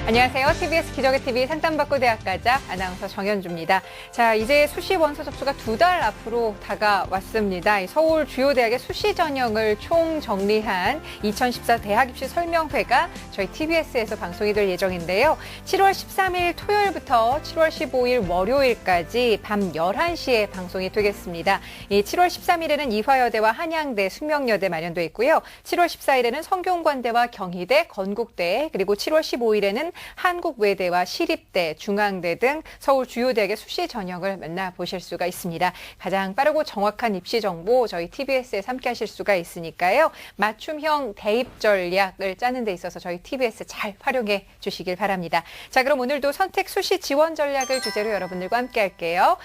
안녕하세요. TBS 기적의 TV 상담받고 대학가자 아나운서 정현주입니다. 자, 이제 수시 원서 접수가 2달 앞으로 다가왔습니다. 서울 주요 대학의 수시 전형을 총정리한 2014 대학 입시 설명회가 저희 TBS에서 방송이 될 예정인데요. 7월 13일 토요일부터 7월 15일 월요일까지 밤 11시에 방송이 되겠습니다. 이 7월 13일에는 이화여대와 한양대, 숙명여대 마련돼 있고요. 7월 14일에는 성균관대와 경희대, 건국대, 그리고 7월 15일에는 한국외대와 시립대, 중앙대 등 서울 주요 대학의 수시 전형을 만나보실 수가 있습니다. 가장 빠르고 정확한 입시 정보 저희 TBS에서 함께 하실 수가 있으니까요. 맞춤형 대입 전략을 짜는 데 있어서 저희 TBS 잘 활용해 주시길 바랍니다. 자, 그럼 오늘도 선택 수시 지원 전략을 주제로 여러분들과 함께 할게요.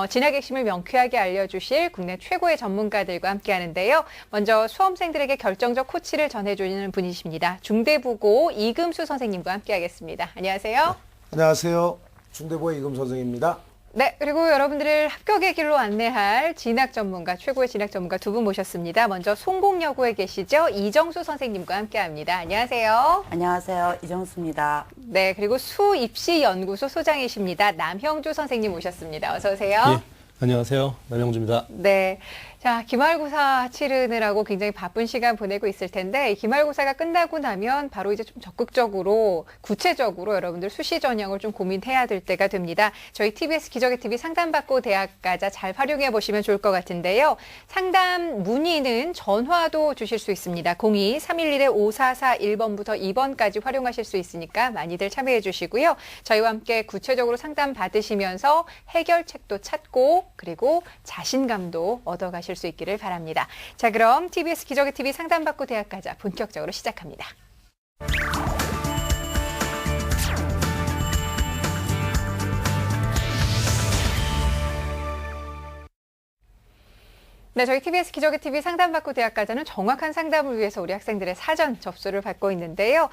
진학 핵심을 명쾌하게 알려주실 국내 최고의 전문가들과 함께 하는데요. 먼저 수험생들에게 결정적 코치를 전해주시는 분이십니다. 중대부고 이금수 선생님과 함께 하겠습니다. 안녕하세요. 안녕하세요. 중대부의 이금 선생입니다. 네, 그리고 여러분들을 합격의 길로 안내할 진학 전문가, 최고의 진학 전문가 두 분 모셨습니다. 먼저 송곡여고에 계시죠? 이정수 선생님과 함께합니다. 안녕하세요. 안녕하세요. 이정수입니다. 네, 그리고 수입시연구소 소장이십니다. 남형주 선생님 모셨습니다. 어서 오세요. 예, 안녕하세요. 남형주입니다. 네. 자, 기말고사 치르느라고 굉장히 바쁜 시간 보내고 있을 텐데, 이 기말고사가 끝나고 나면 바로 이제 좀 적극적으로, 구체적으로 여러분들 수시 전형을 좀 고민해야 될 때가 됩니다. 저희 TBS 기적의 TV 상담받고 대학가자 잘 활용해 보시면 좋을 것 같은데요. 상담 문의는 전화도 주실 수 있습니다. 02-311-5441번부터 2번까지 활용하실 수 있으니까 많이들 참여해 주시고요. 저희와 함께 구체적으로 상담 받으시면서 해결책도 찾고, 그리고 자신감도 얻어가실 수 있기를 바랍니다. 자, 그럼 TBS 기적의 TV 상담받고 대학가자 본격적으로 시작합니다. 네, 저희 TBS 기적의 TV 상담받고 대학가자는 정확한 상담을 위해서 우리 학생들의 사전 접수를 받고 있는데요.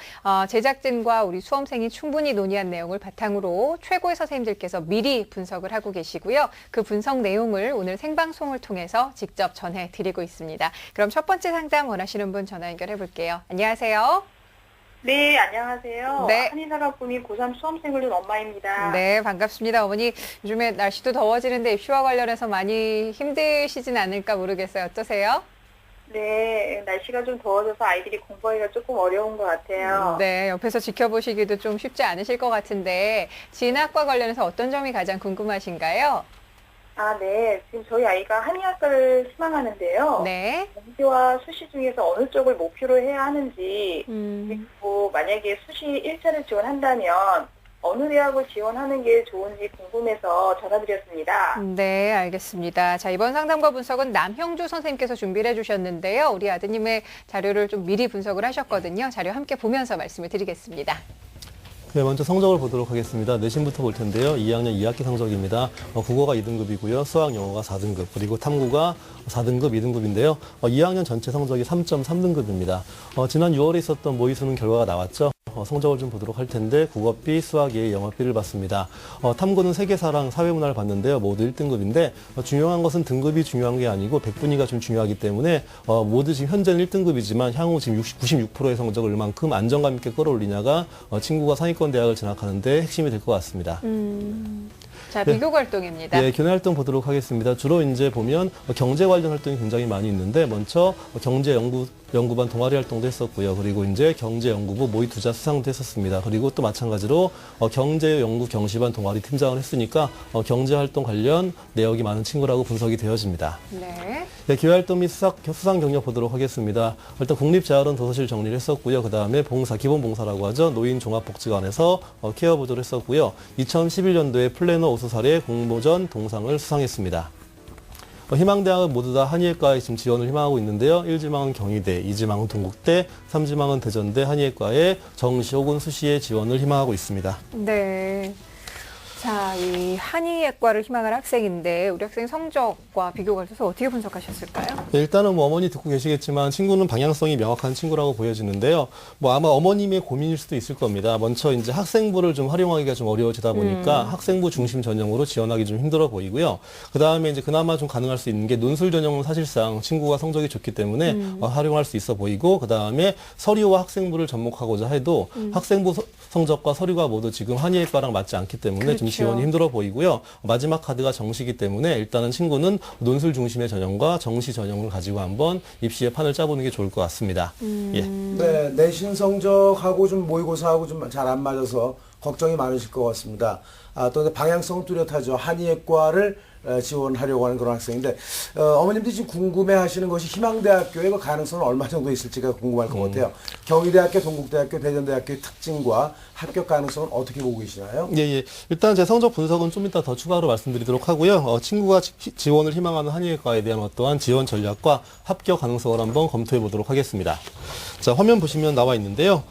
제작진과 우리 수험생이 충분히 논의한 내용을 바탕으로 최고의 선생님들께서 미리 분석을 하고 계시고요. 그 분석 내용을 오늘 생방송을 통해서 직접 전해드리고 있습니다. 그럼 첫 번째 상담 원하시는 분 전화 연결해 볼게요. 안녕하세요. 네, 안녕하세요. 네. 한인사과부민 고3 수험생을 둔 엄마입니다. 네, 반갑습니다. 어머니, 요즘에 날씨도 더워지는데 입시와 관련해서 많이 힘드시진 않을까 모르겠어요. 어떠세요? 네, 날씨가 좀 더워져서 아이들이 공부하기가 조금 어려운 것 같아요. 네, 옆에서 지켜보시기도 좀 쉽지 않으실 것 같은데 진학과 관련해서 어떤 점이 가장 궁금하신가요? 네. 지금 저희 아이가 한의학과를 희망하는데요. 네. 경기와 수시 중에서 어느 쪽을 목표로 해야 하는지, 그리고 만약에 수시 1차를 지원한다면 어느 대학을 지원하는 게 좋은지 궁금해서 전화드렸습니다. 네, 알겠습니다. 자, 이번 상담과 분석은 남형주 선생님께서 준비를 해주셨는데요. 우리 아드님의 자료를 좀 미리 분석을 하셨거든요. 자료 함께 보면서 말씀을 드리겠습니다. 네, 먼저 성적을 보도록 하겠습니다. 내신부터 볼 텐데요. 2학년 2학기 성적입니다. 국어가 2등급이고요. 수학, 영어가 4등급, 그리고 탐구가 4등급, 2등급인데요. 2학년 전체 성적이 3.3등급입니다. 지난 6월에 있었던 모의수능 결과가 나왔죠. 성적을 좀 보도록 할 텐데 국어 B, 수학 A, 영어 B를 봤습니다. 탐구는 세계사랑 사회문화를 봤는데요. 모두 1등급인데 중요한 것은 등급이 중요한 게 아니고 백분위가 좀 중요하기 때문에 모두 지금 현재는 1등급이지만 향후 지금 96%의 성적을 얼만큼 안정감 있게 끌어올리냐가 친구가 상위권 대학을 진학하는데 핵심이 될 것 같습니다. 자, 비교 활동입니다. 네, 교내 활동 보도록 하겠습니다. 주로 이제 보면 경제 관련 활동이 굉장히 많이 있는데 먼저 경제연구반 동아리 활동도 했었고요. 그리고 이제 경제연구부 모의 투자 수상도 했었습니다. 그리고 또 마찬가지로 경제연구 경시반 동아리 팀장을 했으니까 경제 활동 관련 내역이 많은 친구라고 분석이 되어집니다. 네. 네, 기회 활동 및 수상 경력 보도록 하겠습니다. 일단 국립재활원 도서실 정리를 했었고요. 그 다음에 기본 봉사라고 하죠. 노인종합복지관에서 케어 보조를 했었고요. 2011년도에 플래너 오수 사례 공모전 동상을 수상했습니다. 희망대학은 모두 다 한의학과에 지금 지원을 희망하고 있는데요. 1지망은 경희대, 2지망은 동국대, 3지망은 대전대 한의학과에 정시 혹은 수시에 지원을 희망하고 있습니다. 네. 자, 이 한의예과를 희망할 학생인데 우리 학생 성적과 비교가 돼서 어떻게 분석하셨을까요? 네, 일단은 뭐 어머니 듣고 계시겠지만 친구는 방향성이 명확한 친구라고 보여지는데요. 뭐 아마 어머님의 고민일 수도 있을 겁니다. 먼저 이제 학생부를 좀 활용하기가 좀 어려워지다 보니까 학생부 중심 전형으로 지원하기 좀 힘들어 보이고요. 그 다음에 이제 그나마 좀 가능할 수 있는 게 논술 전형은 사실상 친구가 성적이 좋기 때문에 활용할 수 있어 보이고, 그 다음에 서류와 학생부를 접목하고자 해도 학생부 성적과 서류가 모두 지금 한의예과랑 맞지 않기 때문에 좀 그렇죠. 지원이 힘들어 보이고요. 마지막 카드가 정시이기 때문에 일단은 친구는 논술 중심의 전형과 정시 전형을 가지고 한번 입시의 판을 짜보는 게 좋을 것 같습니다. 예. 네, 내신 성적하고 좀 모의고사하고 좀 잘 안 맞아서 걱정이 많으실 것 같습니다. 또 방향성은 뚜렷하죠. 한의예과를 지원하려고 하는 그런 학생인데, 어머님들이 지금 궁금해하시는 것이 희망대학교의 그 가능성은 얼마 정도 있을지가 궁금할 것 같아요. 경희대학교, 동국대학교, 대전대학교의 특징과 합격 가능성은 어떻게 보고 계시나요? 예. 일단 제 성적 분석은 좀 이따 더 추가로 말씀드리도록 하고요. 친구가 지원을 희망하는 한의예과에 대한 어떠한 지원 전략과 합격 가능성을 한번 검토해 보도록 하겠습니다. 자, 화면 보시면 나와 있는데요.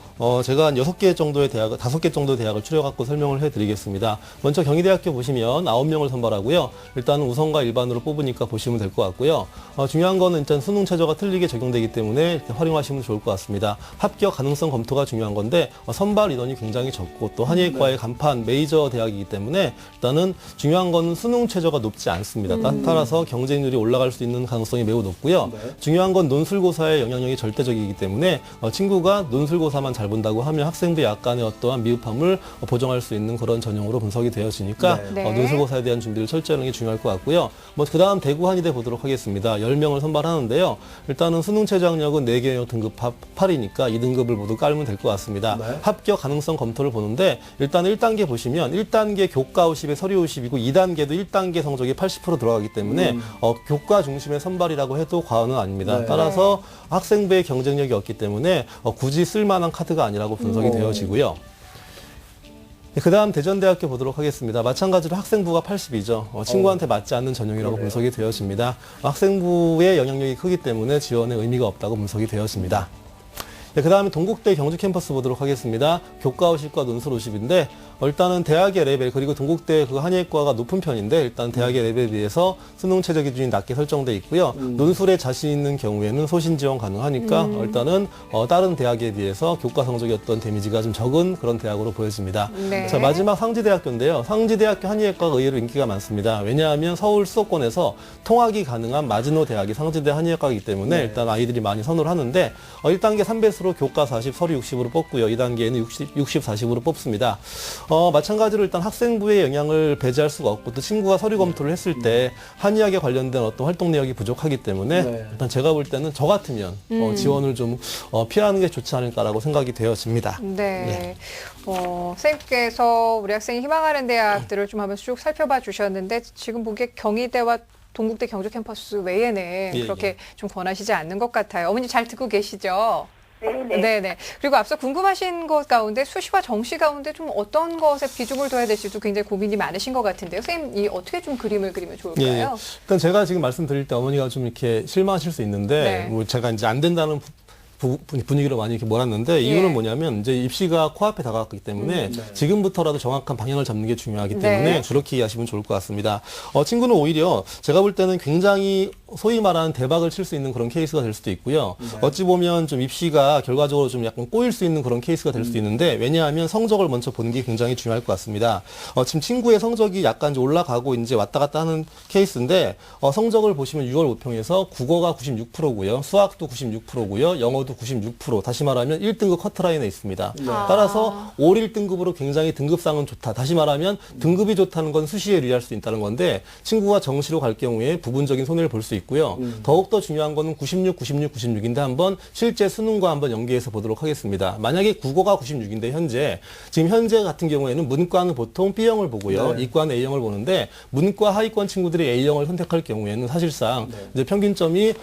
제가 한 5개 정도의 대학을, 5개 정도의 대학을 추려갖고 설명을 해드리겠습니다. 먼저 경희대학교 보시면 9명을 선발하고요. 일단은 우선과 일반으로 뽑으니까 보시면 될 것 같고요. 중요한 거는 일단 수능 최저가 틀리게 적용되기 때문에 활용하시면 좋을 것 같습니다. 합격 가능성 검토가 중요한 건데, 선발 인원이 굉장히 적고 또 한의예과의 간판 메이저 대학이기 때문에 일단은 중요한 거는 수능 최저가 높지 않습니다. 따라서 경쟁률이 올라갈 수 있는 가능성이 매우 높고요. 중요한 건 논술고사의 영향력이 절대적이기 때문에 친구가 논술고사만 잘 본다고 하면 학생부 약간의 어떠한 미흡함을 보정할 수 있는 그런 전형으로 분석이 되어지니까 네. 논술고사에 대한 준비를 철저히 하는 게 중요할 것 같고요. 그 다음 대구 한의대 보도록 하겠습니다. 10명을 선발하는데요. 일단은 수능 최저 학력은 4개 등급 8이니까 2등급을 모두 깔면 될 것 같습니다. 네. 합격 가능성 검토를 보는데, 일단 1단계 보시면 1단계 교과 50에 서류 50이고 2단계도 1단계 성적이 80% 들어가기 때문에 교과 중심의 선발이라고 해도 과언은 아닙니다. 네. 따라서 학생부의 경쟁력이 없기 때문에 굳이 쓸만한 카드가 아니라고 분석이 되어지고요. 그 다음 대전대학교 보도록 하겠습니다. 마찬가지로 학생부가 80이죠. 친구한테 맞지 않는 전형이라고 분석이 되어집니다. 학생부의 영향력이 크기 때문에 지원에 의미가 없다고 분석이 되어집니다. 네, 그 다음에 동국대 경주 캠퍼스 보도록 하겠습니다. 교과 50과 논술 50인데, 일단은 대학의 레벨, 그리고 동국대 그 한의과가 높은 편인데, 일단 대학의 레벨에 비해서 수능 최저 기준이 낮게 설정돼 있고요. 논술에 자신 있는 경우에는 소신 지원 가능하니까 일단은 다른 대학에 비해서 교과 성적이 어떤 데미지가 좀 적은 그런 대학으로 보여집니다. 네. 자, 마지막 상지대학교인데요. 상지대학교 한의예과가 의외로 인기가 많습니다. 왜냐하면 서울 수도권에서 통학이 가능한 마지노 대학이 상지대 한의예과이기 때문에 일단 아이들이 많이 선호를 하는데, 1단계 3배수로 교과 40, 서류 60으로 뽑고요. 2단계에는 60, 40으로 뽑습니다. 마찬가지로 일단 학생부의 영향을 배제할 수가 없고, 또 친구가 서류 검토를 했을 때 한의학에 관련된 어떤 활동 내역이 부족하기 때문에 일단 제가 볼 때는 저 같으면 지원을 좀 피하는 게 좋지 않을까라고 생각이 되어집니다. 네. 선생님께서 우리 학생이 희망하는 대학들을 좀 한번 쭉 살펴봐 주셨는데, 지금 보기에 경희대와 동국대 경주 캠퍼스 외에는 그렇게 좀 권하시지 않는 것 같아요. 어머니 잘 듣고 계시죠? 네네. 그리고 앞서 궁금하신 것 가운데 수시와 정시 가운데 좀 어떤 것에 비중을 둬야 될지도 굉장히 고민이 많으신 것 같은데요. 선생님이 어떻게 좀 그림을 그리면 좋을까요? 일단 제가 지금 말씀드릴 때 어머니가 좀 이렇게 실망하실 수 있는데, 뭐 제가 이제 안 된다는 분위기로 많이 이렇게 몰았는데, 이유는 뭐냐면 이제 입시가 코앞에 다가왔기 때문에 지금부터라도 정확한 방향을 잡는 게 중요하기 때문에 그렇게 이해하시면 좋을 것 같습니다. 친구는 오히려 제가 볼 때는 굉장히 소위 말하는 대박을 칠 수 있는 그런 케이스가 될 수도 있고요. 어찌 보면 좀 입시가 결과적으로 좀 약간 꼬일 수 있는 그런 케이스가 될 수도 있는데, 왜냐하면 성적을 먼저 보는 게 굉장히 중요할 것 같습니다. 지금 친구의 성적이 약간 이제 올라가고 이제 왔다 갔다 하는 케이스인데, 성적을 보시면 6월 모평에서 국어가 96%고요. 수학도 96%고요. 영어도 96%. 다시 말하면 1등급 커트라인에 있습니다. 따라서 올 1등급으로 굉장히 등급상은 좋다. 다시 말하면 등급이 좋다는 건 수시에 유리할 수 있다는 건데, 친구가 정시로 갈 경우에 부분적인 손해를 볼 수 있고요. 더욱더 중요한 거는 96, 96, 96인데 한번 실제 수능과 한번 연계해서 보도록 하겠습니다. 만약에 국어가 96인데 지금 현재 같은 경우에는 문과는 보통 B형을 보고요. 이과는 A형을 보는데, 문과 하위권 친구들이 A형을 선택할 경우에는 사실상 이제 평균점이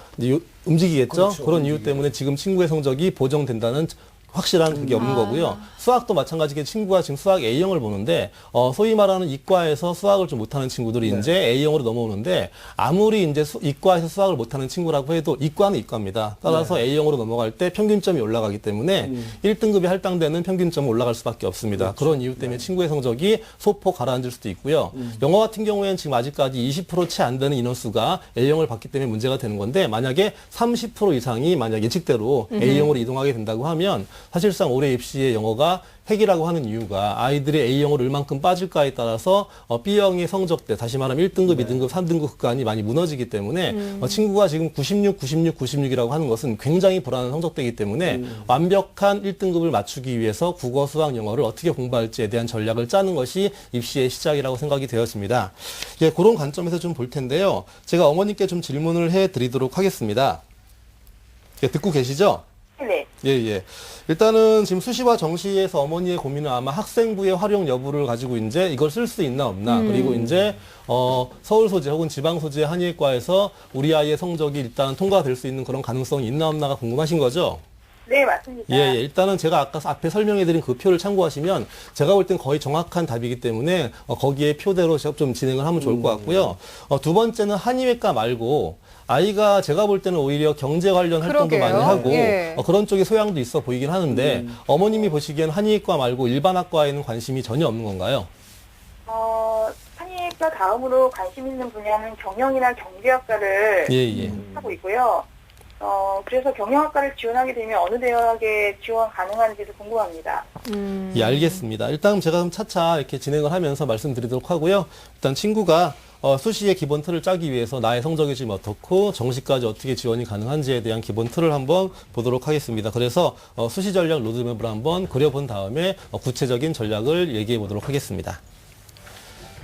움직이겠죠. 그렇죠. 그런 이유 때문에 지금 친구의 성적이 보정된다는 확실한 그게 없는 거고요. 수학도 마찬가지게 친구가 지금 수학 A형을 보는데 소위 말하는 이과에서 수학을 좀 못하는 친구들이 이제 A형으로 넘어오는데 아무리 이제 이과에서 수학을 못하는 친구라고 해도 이과는 이과입니다. 따라서 A형으로 넘어갈 때 평균점이 올라가기 때문에 1등급이 할당되는 평균점은 올라갈 수밖에 없습니다. 그런 이유 때문에 친구의 성적이 소폭 가라앉을 수도 있고요. 영어 같은 경우에는 지금 아직까지 20% 채 안 되는 인원수가 A형을 받기 때문에 문제가 되는 건데 만약에 30% 이상이 만약 예측대로 A형으로 이동하게 된다고 하면 사실상 올해 입시의 영어가 핵이라고 하는 이유가 아이들이 A형으로 얼만큼 빠질까에 따라서 B형의 성적대, 다시 말하면 1등급, 2등급, 3등급 구간이 많이 무너지기 때문에 친구가 지금 96, 96, 96이라고 하는 것은 굉장히 불안한 성적대이기 때문에 완벽한 1등급을 맞추기 위해서 국어, 수학, 영어를 어떻게 공부할지에 대한 전략을 짜는 것이 입시의 시작이라고 생각이 되었습니다. 예, 그런 관점에서 좀 볼 텐데요. 제가 어머님께 좀 질문을 해드리도록 하겠습니다. 예, 듣고 계시죠? 네. 예, 예. 일단은 지금 수시와 정시에서 어머니의 고민은 아마 학생부의 활용 여부를 가지고 이제 이걸 쓸 수 있나 없나. 그리고 이제, 서울 소재 혹은 지방 소재 한의과에서 우리 아이의 성적이 일단 통과될 수 있는 그런 가능성이 있나 없나가 궁금하신 거죠? 네, 맞습니다. 예, 예. 일단은 제가 아까 앞에 설명해드린 그 표를 참고하시면 제가 볼 땐 거의 정확한 답이기 때문에 거기에 표대로 제가 좀 진행을 하면 좋을 것 같고요. 두 번째는 한의외과 말고 아이가 제가 볼 때는 오히려 경제 관련 활동도 그러게요. 많이 하고 예. 그런 쪽에 소양도 있어 보이긴 하는데 어머님이 보시기엔 한의과 말고 일반 학과에는 관심이 전혀 없는 건가요? 한의과 다음으로 관심 있는 분야는 경영이나 경제학과를 예, 예. 하고 있고요. 그래서 경영학과를 지원하게 되면 어느 대학에 지원 가능한지도 궁금합니다. 예, 알겠습니다. 일단 제가 그럼 차차 이렇게 진행을 하면서 말씀드리도록 하고요. 일단 친구가 수시의 기본 틀을 짜기 위해서 나의 성적이 지금 어떻고 정시까지 어떻게 지원이 가능한지에 대한 기본 틀을 한번 보도록 하겠습니다. 그래서 수시 전략 로드맵을 한번 그려본 다음에 구체적인 전략을 얘기해 보도록 하겠습니다.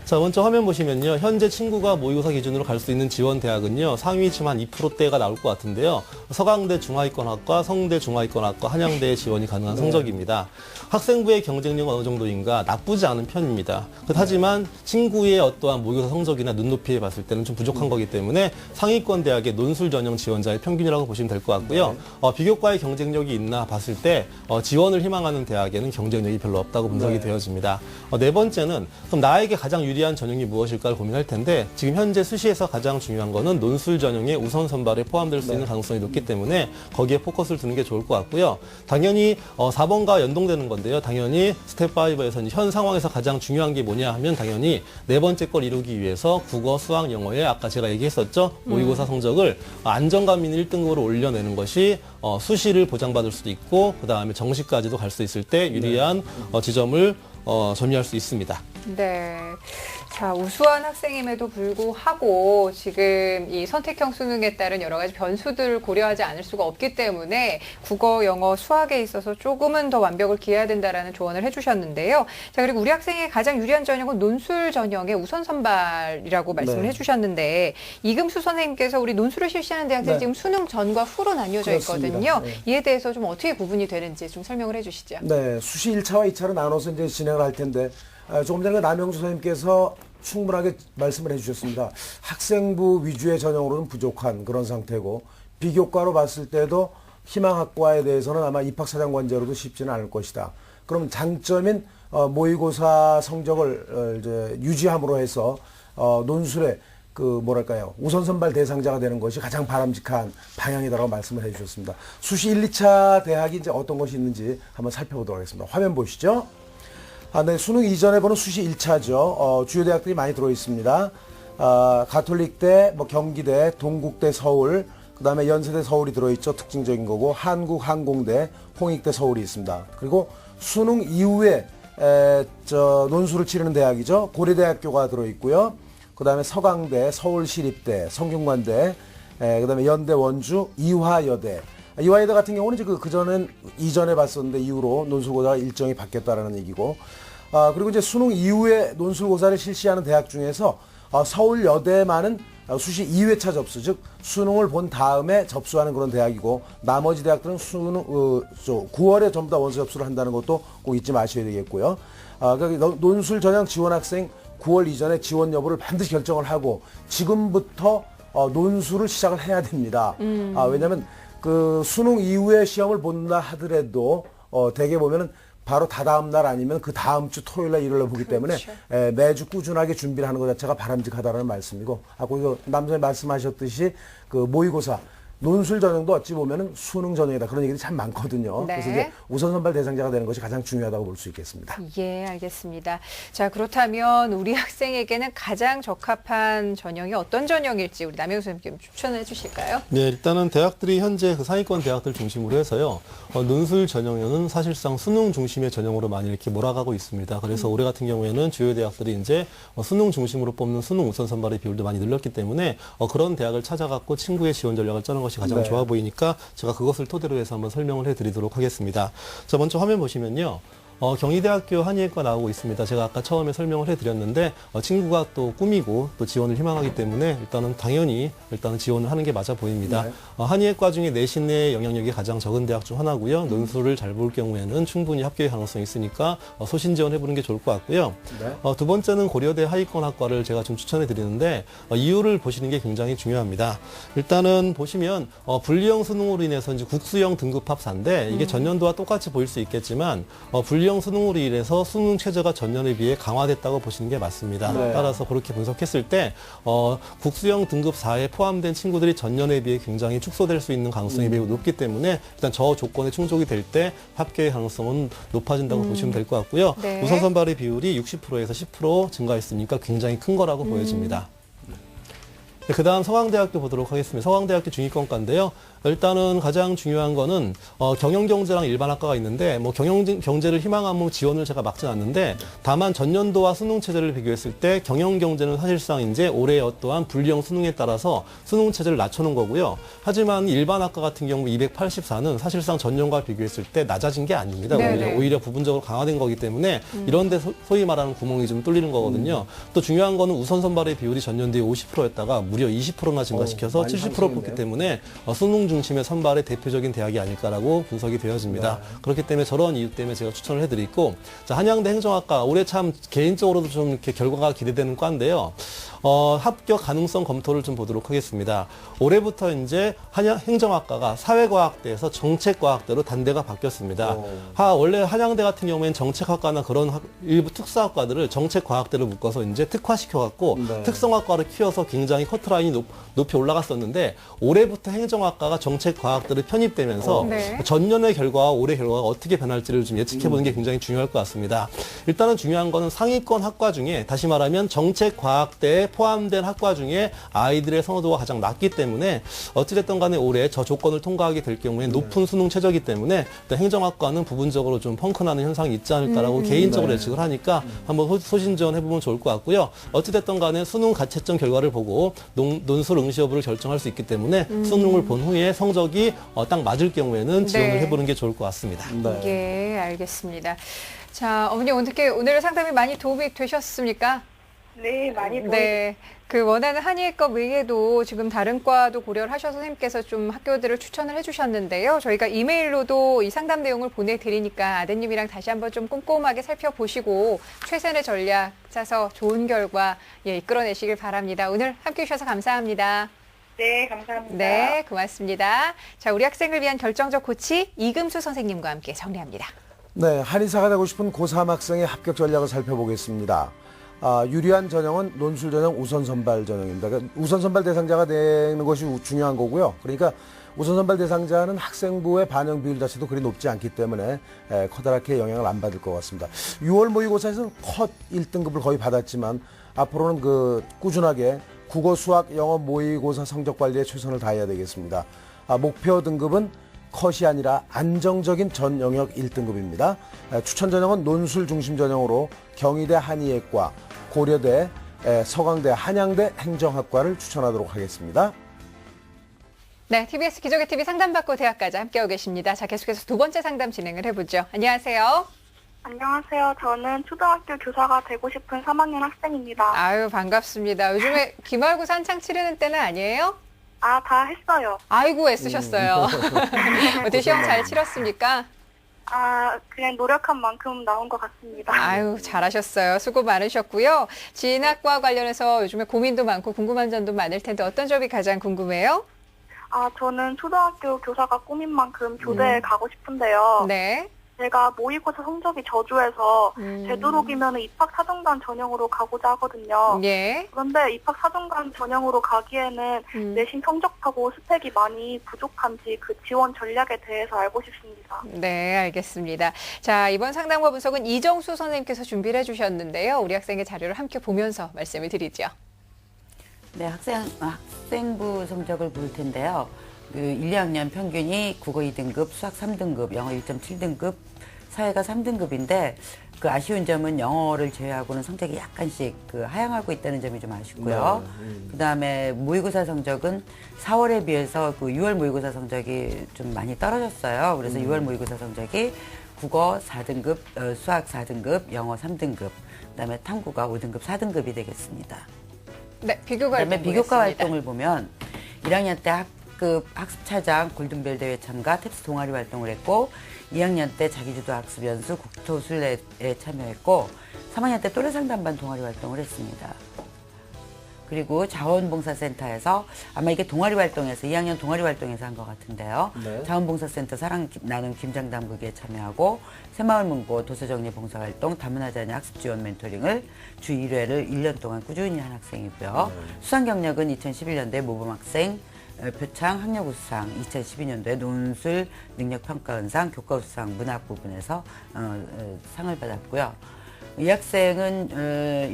자, 먼저 화면 보시면요. 현재 친구가 모의고사 기준으로 갈 수 있는 지원 대학은요. 상위 지금 한 2%대가 나올 것 같은데요. 서강대 중하위권학과, 성대 중하위권학과, 한양대에 지원이 가능한 성적입니다. 학생부의 경쟁력은 어느 정도인가 나쁘지 않은 편입니다. 하지만 친구의 어떠한 모의고사 성적이나 눈높이에 봤을 때는 좀 부족한 거기 때문에 상위권 대학의 논술 전형 지원자의 평균이라고 보시면 될 것 같고요. 비교과의 경쟁력이 있나 봤을 때 지원을 희망하는 대학에는 경쟁력이 별로 없다고 분석이 되어집니다. 네 번째는 그럼 나에게 가장 유리한 전형이 무엇일까를 고민할 텐데 지금 현재 수시에서 가장 중요한 거는 논술 전형의 우선 선발에 포함될 수 있는 가능성이 높기 때문에 거기에 포커스를 두는 게 좋을 것 같고요. 당연히 4번과 연동되는 건데요. 당연히 스텝 5에서는 현 상황에서 가장 중요한 게 뭐냐 하면 당연히 네 번째 걸 이루기 위해서 국어, 수학, 영어에 아까 제가 얘기했었죠. 모의고사 성적을 안정감 있는 1등급으로 올려내는 것이 수시를 보장받을 수도 있고 그다음에 정시까지도 갈 수 있을 때 유리한 지점을 점유할 수 있습니다. 네. 자, 우수한 학생임에도 불구하고 지금 이 선택형 수능에 따른 여러 가지 변수들을 고려하지 않을 수가 없기 때문에 국어, 영어, 수학에 있어서 조금은 더 완벽을 기해야 된다라는 조언을 해주셨는데요. 자, 그리고 우리 학생의 가장 유리한 전형은 논술 전형의 우선 선발이라고 말씀을 해주셨는데 이금수 선생님께서 우리 논술을 실시하는 대학들이 지금 수능 전과 후로 나뉘어져 있거든요. 이에 대해서 좀 어떻게 구분이 되는지 좀 설명을 해주시죠. 네, 수시 1차와 2차로 나눠서 이제 진행을 할 텐데 조금 전에 남영수 선생님께서 충분하게 말씀을 해주셨습니다. 학생부 위주의 전형으로는 부족한 그런 상태고 비교과로 봤을 때도 희망학과에 대해서는 아마 입학사정관제로도 쉽지는 않을 것이다. 그럼 장점인 모의고사 성적을 이제 유지함으로 해서 논술의 그 뭐랄까요 우선 선발 대상자가 되는 것이 가장 바람직한 방향이다라고 말씀을 해주셨습니다. 수시 1, 2차 대학이 이제 어떤 것이 있는지 한번 살펴보도록 하겠습니다. 화면 보시죠. 네, 수능 이전에 보는 수시 1차죠. 주요 대학들이 많이 들어 있습니다. 가톨릭대, 경기대, 동국대 서울, 그 다음에 연세대 서울이 들어있죠. 특징적인 거고, 한국항공대, 홍익대 서울이 있습니다. 그리고 수능 이후에 논술을 치르는 대학이죠. 고려대학교가 들어있고요. 그 다음에 서강대, 서울시립대, 성균관대, 그 다음에 연대 원주, 이화여대. 이화여대 같은 경우는 이제 그전엔 이전에 봤었는데 이후로 논술고사가 일정이 바뀌었다라는 얘기고, 그리고 이제 수능 이후에 논술고사를 실시하는 대학 중에서 서울여대만은 수시 2회차 접수, 즉 수능을 본 다음에 접수하는 그런 대학이고, 나머지 대학들은 수능 9월에 전부 다 원서 접수를 한다는 것도 꼭 잊지 마셔야 되겠고요. 그러니까 논술 전형 지원 학생 9월 이전에 지원 여부를 반드시 결정을 하고 지금부터 논술을 시작을 해야 됩니다. 왜냐하면 그 수능 이후에 시험을 본다 하더라도 대개 보면은 바로 다다음 날 아니면 그 다음 주 토요일 날 일요일 날 보기 때문에 매주 꾸준하게 준비를 하는 것 자체가 바람직하다는 말씀이고, 아까 남선생님 말씀하셨듯이 그 모의고사 논술 전형도 어찌 보면은 수능 전형이다 그런 얘기들이 참 많거든요. 네. 그래서 이제 우선 선발 대상자가 되는 것이 가장 중요하다고 볼 수 있겠습니다. 예, 알겠습니다. 자, 그렇다면 우리 학생에게는 가장 적합한 전형이 어떤 전형일지 우리 남영 선생님 추천해 주실까요? 네, 일단은 대학들이 현재 그 상위권 대학들 중심으로 해서요. 논술 전형은 사실상 수능 중심의 전형으로 많이 이렇게 몰아가고 있습니다. 그래서 올해 같은 경우에는 주요 대학들이 이제 수능 중심으로 뽑는 수능 우선 선발의 비율도 많이 늘렸기 때문에 그런 대학을 찾아갖고 친구의 지원 전략을 짜는 것이 가장 좋아 보이니까 제가 그것을 토대로 해서 한번 설명을 해드리도록 하겠습니다. 자, 먼저 화면 보시면요. 경희대학교 한의학과 나오고 있습니다. 제가 아까 처음에 설명을 해드렸는데 친구가 또 꿈이고 또 지원을 희망하기 때문에 일단은 당연히 지원을 하는 게 맞아 보입니다. 네. 한의학과 중에 내신 내 영향력이 가장 적은 대학 중 하나고요. 논술을 잘 볼 경우에는 충분히 합격의 가능성이 있으니까 소신 지원해보는 게 좋을 것 같고요. 네. 두 번째는 고려대 하위권 학과를 제가 좀 추천해 드리는데 이유를 보시는 게 굉장히 중요합니다. 일단은 보시면 분리형 수능으로 인해서 이제 국수형 등급합사인데 이게 전년도와 똑같이 보일 수 있겠지만 분리형 수능으로 인해서 수능 체제가 전년에 비해 강화됐다고 보시는 게 맞습니다. 네. 따라서 그렇게 분석했을 때 국수형 등급 4에 포함된 친구들이 전년에 비해 굉장히 축소될 수 있는 가능성이 매우 높기 때문에 일단 저 조건에 충족이 될 때 합격의 가능성은 높아진다고 보시면 될 것 같고요. 네. 우선 선발의 비율이 60%에서 10% 증가했으니까 굉장히 큰 거라고 보여집니다. 네, 그 다음 서강대학교 보도록 하겠습니다. 서강대학교 중위권과인데요. 일단은 가장 중요한 거는 경영경제랑 일반학과가 있는데 뭐 경영경제를 희망하면 지원을 제가 막진 않는데 다만 전년도와 수능 체제를 비교했을 때 경영경제는 사실상 이제 올해 어떠한 분리형 수능에 따라서 수능 체제를 낮춰놓은 거고요. 하지만 일반학과 같은 경우 284는 사실상 전년과 비교했을 때 낮아진 게 아닙니다. 네네. 오히려 부분적으로 강화된 거기 때문에 이런 데 소위 말하는 구멍이 좀 뚫리는 거거든요. 또 중요한 거는 우선 선발의 비율이 전년도에 50%였다가 무려 20%나 증가시켜서 많이 70% 상승했네요. 뽑기 때문에 수능 중심의 선발의 대표적인 대학이 아닐까라고 분석이 되어집니다. 그렇기 때문에 저런 이유 때문에 제가 추천을 해드리고, 자, 한양대 행정학과 올해 참 개인적으로도 좀 이렇게 결과가 기대되는 과인데요. 합격 가능성 검토를 좀 보도록 하겠습니다. 올해부터 이제 한양 행정학과가 사회과학대에서 정책과학대로 단대가 바뀌었습니다. 원래 한양대 같은 경우에는 정책학과나 그런 일부 특수학과들을 정책과학대로 묶어서 이제 특화시켜갖고 네. 특성학과를 키워서 굉장히 커트라인이 높이 올라갔었는데 올해부터 행정학과가 정책과학대로 편입되면서 네. 전년의 결과와 올해 결과가 어떻게 변할지를 좀 예측해보는 게 굉장히 중요할 것 같습니다. 일단은 중요한 거는 상위권 학과 중에 다시 말하면 정책과학대에 포함된 학과 중에 아이들의 선호도가 가장 낮기 때문에 어찌됐든 간에 올해 저 조건을 통과하게 될 경우에 높은 수능 최저이기 때문에 일단 행정학과는 부분적으로 좀 펑크나는 현상이 있지 않을까라고 개인적으로 예측을 하니까 한번 소신지원 해보면 좋을 것 같고요. 어찌됐든 간에 수능 가채점 결과를 보고 논술 응시 여부를 결정할 수 있기 때문에 수능을 본 후에 성적이 딱 맞을 경우에는 지원을 네. 해보는 게 좋을 것 같습니다. 네. 예, 알겠습니다. 자, 어머니 어떻게 오늘 상담이 많이 도움이 되셨습니까? 네, 많이 도움이 네. 그 원하는 한의과 외에도 지금 다른 과도 고려를 하셔서 선생님께서 좀 학교들을 추천을 해주셨는데요. 저희가 이메일로도 이 상담 내용을 보내드리니까 아드님이랑 다시 한번 좀 꼼꼼하게 살펴보시고 최선의 전략 짜서 좋은 결과 이끌어내시길 바랍니다. 오늘 함께해 주셔서 감사합니다. 네, 감사합니다. 네, 고맙습니다. 자, 우리 학생을 위한 결정적 코치 이금수 선생님과 함께 정리합니다. 네, 한의사가 되고 싶은 고3 학생의 합격 전략을 살펴보겠습니다. 유리한 전형은 논술 전형 우선 선발 전형입니다. 그러니까 우선 선발 대상자가 되는 것이 중요한 거고요. 그러니까 우선 선발 대상자는 학생부의 반영 비율 자체도 그리 높지 않기 때문에 커다랗게 영향을 안 받을 것 같습니다. 6월 모의고사에서는 컷 1등급을 거의 받았지만 앞으로는 꾸준하게 국어, 수학, 영어 모의고사 성적 관리에 최선을 다해야 되겠습니다. 목표 등급은 컷이 아니라 안정적인 전 영역 1등급입니다. 추천 전형은 논술 중심 전형으로 경희대 한의학과, 고려대, 서강대, 한양대 행정학과를 추천하도록 하겠습니다. 네, TBS 기적의 TV 상담받고 대학까지 함께하고 계십니다. 자, 계속해서 두 번째 상담 진행을 해보죠. 안녕하세요. 안녕하세요. 저는 초등학교 교사가 되고 싶은 3학년 학생입니다. 아유, 반갑습니다. 요즘에 기말고사 한창 치르는 때는 아니에요? 다 했어요. 아이고, 애쓰셨어요. 어떻게 시험 잘 치렀습니까? 그냥 노력한 만큼 나온 것 같습니다. 아유, 잘하셨어요. 수고 많으셨고요. 진학과 관련해서 요즘에 고민도 많고 궁금한 점도 많을 텐데 어떤 점이 가장 궁금해요? 저는 초등학교 교사가 꿈인 만큼 교대에 가고 싶은데요. 네. 제가 모의고사 성적이 저조해서 되도록이면 입학사정관 전형으로 가고자 하거든요. 예. 그런데 입학사정관 전형으로 가기에는 내신 성적하고 스펙이 많이 부족한지 그 지원 전략에 대해서 알고 싶습니다. 네, 알겠습니다. 자, 이번 상담과 분석은 이정수 선생님께서 준비를 해주셨는데요. 우리 학생의 자료를 함께 보면서 말씀을 드리죠. 네, 학생부 성적을 볼 텐데요. 그 1, 2학년 평균이 국어 2등급, 수학 3등급, 영어 1.7등급, 사회가 3등급인데 그 아쉬운 점은 영어를 제외하고는 성적이 약간씩 그 하향하고 있다는 점이 좀 아쉽고요. 그다음에 모의고사 성적은 4월에 비해서 그 6월 모의고사 성적이 좀 많이 떨어졌어요. 그래서 6월 모의고사 성적이 국어 4등급, 수학 4등급, 영어 3등급, 그다음에 탐구가 5등급, 4등급이 되겠습니다. 네, 비교과 활동 그다음에 비교과 보겠습니다. 활동을 보면 1학년 때 학급 학습차장 골든벨 대회 참가 탭스 동아리 활동을 했고 2학년 때 자기주도 학습 연수 국토술래에 참여했고 3학년 때 또래상담반 동아리 활동을 했습니다. 그리고 자원봉사센터에서 아마 이게 동아리 활동에서 2학년 동아리 활동에서 한 것 같은데요. 네. 자원봉사센터 사랑 나눔 김장담그기에 참여하고 새마을문고 도서정리 봉사활동 다문화자녀 학습지원 멘토링을 주 1회를 1년 동안 꾸준히 한 학생이고요. 수상 경력은 2011년도에 모범학생 표창 학력우수상, 2012년도에 논술 능력평가은상, 교과우수상 문학 부분에서 상을 받았고요. 이 학생은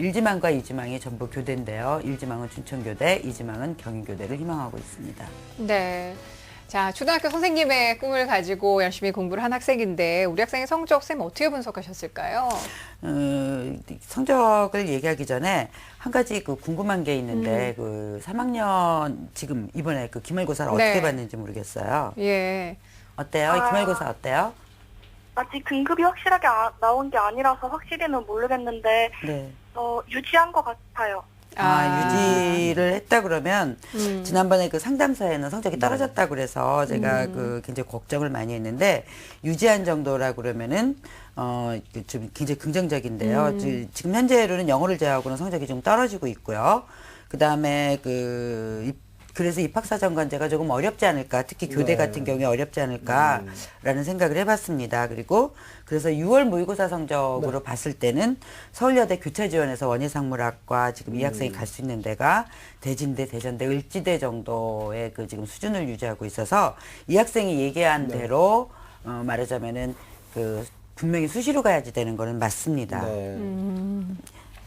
1지망과 2지망이 전부 교대인데요. 1지망은 춘천교대, 2지망은 경인교대를 희망하고 있습니다. 네. 자, 초등학교 선생님의 꿈을 가지고 열심히 공부를 한 학생인데 우리 학생의 성적 쌤 어떻게 분석하셨을까요? 성적을 얘기하기 전에 한 가지 그 궁금한 게 있는데 그 3학년 지금 이번에 그 기말고사를 네. 어떻게 봤는지 모르겠어요. 예. 어때요? 기말고사 어때요? 아직 등급이 확실하게 나온 게 아니라서 확실히는 모르겠는데 네. 유지한 것 같아요. 유지를 했다 그러면 지난번에 그 상담사에는 성적이 떨어졌다 그래서 제가 그 굉장히 걱정을 많이 했는데 유지한 정도라 그러면은 좀 굉장히 긍정적인데요. 지금 현재로는 영어를 제외하고는 성적이 좀 떨어지고 있고요. 그다음에 그래서 입학사정관제가 조금 어렵지 않을까, 특히 교대 같은 경우에 어렵지 않을까라는 생각을 해봤습니다. 그리고 그래서 6월 모의고사 성적으로 봤을 때는 서울여대 교차지원에서 원예상물학과 지금 이 학생이 갈 수 있는 데가 대진대, 대전대, 을지대 정도의 그 지금 수준을 유지하고 있어서 이 학생이 얘기한 대로 말하자면은 그 분명히 수시로 가야지 되는 거는 맞습니다. 네.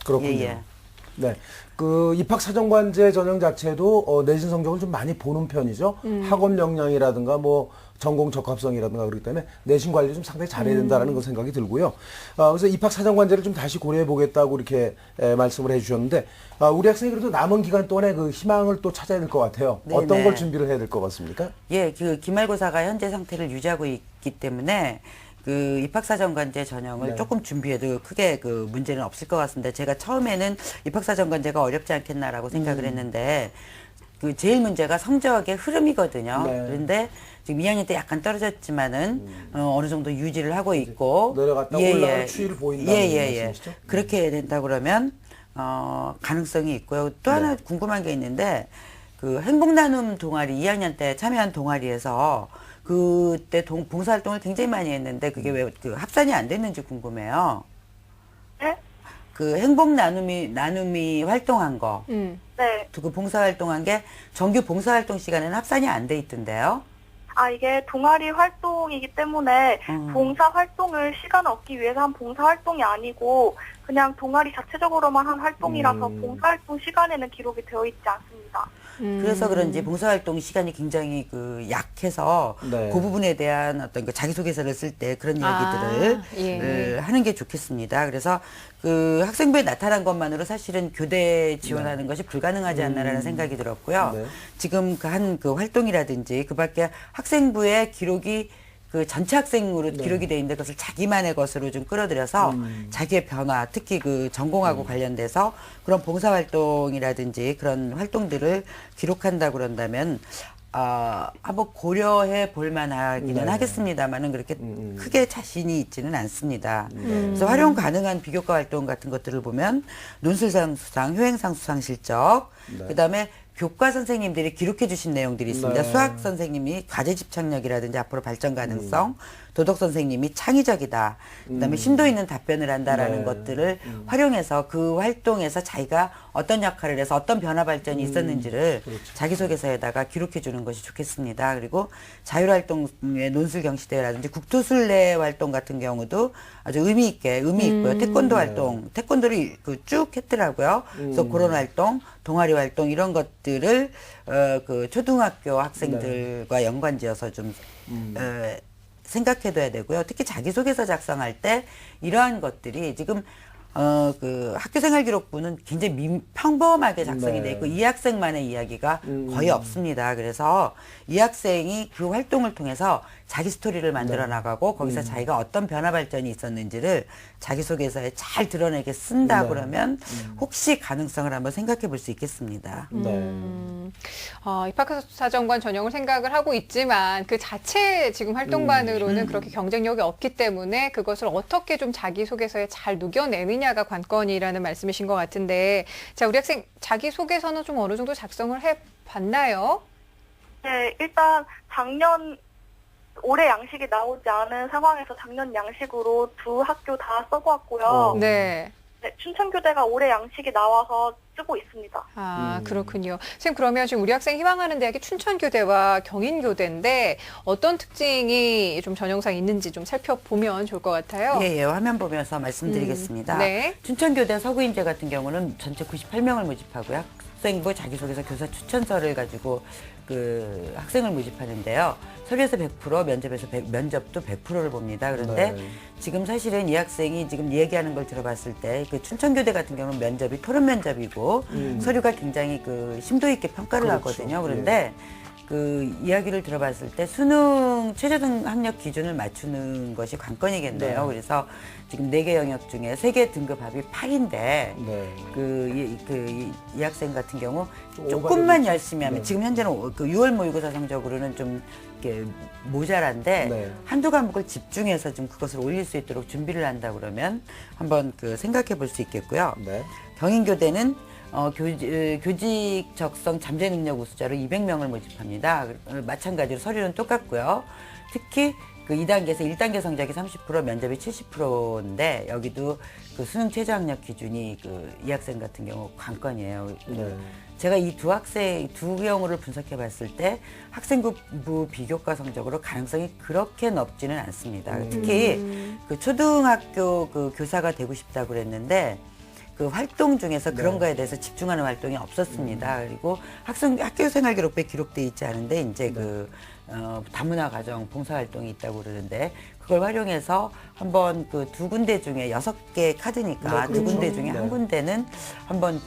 그렇군요. 예. 네. 그 입학사정관제 전형 자체도 내신 성적을 좀 많이 보는 편이죠. 학업 역량이라든가 뭐 전공 적합성이라든가 그렇기 때문에 내신 관리 좀 상당히 잘해야 된다는 그 생각이 들고요. 그래서 입학사정관제를 좀 다시 고려해 보겠다고 이렇게 말씀을 해 주셨는데 우리 학생이 그래도 남은 기간 동안에 그 희망을 또 찾아야 될 것 같아요. 네네. 어떤 걸 준비를 해야 될 것 같습니까? 예, 그 기말고사가 현재 상태를 유지하고 있기 때문에 그 입학사정관제 전형을 네. 조금 준비해도 크게 그 문제는 없을 것 같습니다. 제가 처음에는 입학사정관제가 어렵지 않겠나라고 생각을 했는데 그 제일 문제가 성적의 흐름이거든요. 네. 그런데 지금 2학년 때 약간 떨어졌지만은 어느 정도 유지를 하고 있고 내려갔다 올라가는 추이를 보인다는 말씀이시죠? 그렇게 된다 그러면 가능성이 있고요. 또 하나 궁금한 게 있는데 그 행복나눔 동아리 2학년 때 참여한 동아리에서 그때 봉사활동을 굉장히 많이 했는데 그게 왜 그 합산이 안 됐는지 궁금해요. 네? 그 행복 나눔이 활동한 거, 네. 그 봉사활동한 게 정규 봉사활동 시간에는 합산이 안 돼 있던데요. 이게 동아리 활동이기 때문에 봉사 활동을 시간을 얻기 위해서 한 봉사 활동이 아니고 그냥 동아리 자체적으로만 한 활동이라서 봉사 활동 시간에는 기록이 되어 있지 않습니다. 그래서 그런지 봉사활동 시간이 굉장히 그 약해서 네. 그 부분에 대한 어떤 그 자기소개서를 쓸 때 그런 얘기들을 예. 하는 게 좋겠습니다. 그래서 그 학생부에 나타난 것만으로 사실은 교대 지원하는 것이 불가능하지 않나라는 생각이 들었고요. 네. 지금 그 한 그 활동이라든지 그 밖에 학생부의 기록이 그 전체 학생으로 기록이 돼 있는데 그것을 자기만의 것으로 좀 끌어들여서 자기의 변화, 특히 그 전공하고 관련돼서 그런 봉사활동이라든지 그런 활동들을 기록한다 그런다면 한번 고려해 볼 만하기는 하겠습니다만은 그렇게 크게 자신이 있지는 않습니다. 그래서 활용 가능한 비교과 활동 같은 것들을 보면 논술상 수상, 효행상 수상 실적, 그다음에 교과 선생님들이 기록해 주신 내용들이 있습니다. 네. 수학 선생님이 과제 집착력이라든지 앞으로 발전 가능성, 도덕 선생님이 창의적이다. 그다음에 심도 있는 답변을 한다라는 네. 것들을 활용해서 그 활동에서 자기가 어떤 역할을 해서 어떤 변화 발전이 있었는지를 자기소개서에다가 기록해 주는 것이 좋겠습니다. 그리고 자율활동의 논술 경시대회라든지 국토순례 활동 같은 경우도 아주 의미 있고요. 태권도 활동, 태권도를 쭉 했더라고요. 그래서 그런 활동, 동아리 활동 이런 것들을 그 초등학교 학생들과 연관지어서 좀 생각해둬야 되고요. 특히 자기소개서 작성할 때 이러한 것들이 지금 그 학교생활기록부는 굉장히 평범하게 작성이 돼 있고 이 학생만의 이야기가 거의 없습니다. 그래서 이 학생이 그 활동을 통해서 자기 스토리를 만들어 나가고 거기서 자기가 어떤 변화 발전이 있었는지를 자기소개서에 잘 드러내게 쓴다 그러면 혹시 가능성을 한번 생각해 볼 수 있겠습니다. 입학사정관 전형을 생각을 하고 있지만 그 자체 지금 활동반으로는 그렇게 경쟁력이 없기 때문에 그것을 어떻게 좀 자기소개서에 잘 녹여내느냐가 관건이라는 말씀이신 것 같은데, 자, 우리 학생 자기소개서는 좀 어느 정도 작성을 해봤나요? 네, 일단 올해 양식이 나오지 않은 상황에서 작년 양식으로 두 학교 다 써보았고요. 네. 네, 춘천교대가 올해 양식이 나와서 쓰고 있습니다. 아, 그렇군요. 선생님, 그러면 지금 우리 학생이 희망하는 대학이 춘천교대와 경인교대인데 어떤 특징이 좀 전형상 있는지 좀 살펴보면 좋을 것 같아요. 예, 화면 보면서 말씀드리겠습니다. 네. 춘천교대 서구인재 같은 경우는 전체 98명을 모집하고요. 학생부 자기소개서 교사 추천서를 가지고 그 학생을 모집하는데요. 서류에서 100%, 면접도 100%를 봅니다. 그런데 지금 사실은 이 학생이 지금 얘기하는 걸 들어봤을 때 그 춘천교대 같은 경우는 면접이 토론 면접이고 서류가 굉장히 그 심도 있게 평가를 하거든요. 그런데 그 이야기를 들어봤을 때 수능 최저등 학력 기준을 맞추는 것이 관건이겠네요. 그래서 지금 4개 영역 중에 3개 등급 합이 8인데 이 학생 같은 경우 조금만 열심히 하면 지금 현재는 그 6월 모의고사 성적으로는 좀 이렇게 모자란데 한두 과목을 집중해서 좀 그것을 올릴 수 있도록 준비를 한다 그러면 한번 그 생각해 볼 수 있겠고요. 경인교대는 교직 적성 잠재 능력 우수자로 200명을 모집합니다. 마찬가지로 서류는 똑같고요. 특히 그 2단계에서 1단계 성적이 30%, 면접이 70%인데 여기도 그 수능 최저 학력 기준이 이 학생 같은 경우 관건이에요. 제가 이 두 경우를 분석해 봤을 때 학생부 비교과 성적으로 가능성이 그렇게 높지는 않습니다. 특히 그 초등학교 그 교사가 되고 싶다고 그랬는데 그 활동 중에서 그런 거에 대해서 집중하는 활동이 없었습니다. 그리고 학교 생활 기록부에 기록돼 있지 않은데 이제 다문화 가정 봉사 활동이 있다고 그러는데 그걸 활용해서 한번 그 두 군데 중에 6개 카드니까 두 군데 중에 한 군데는 한번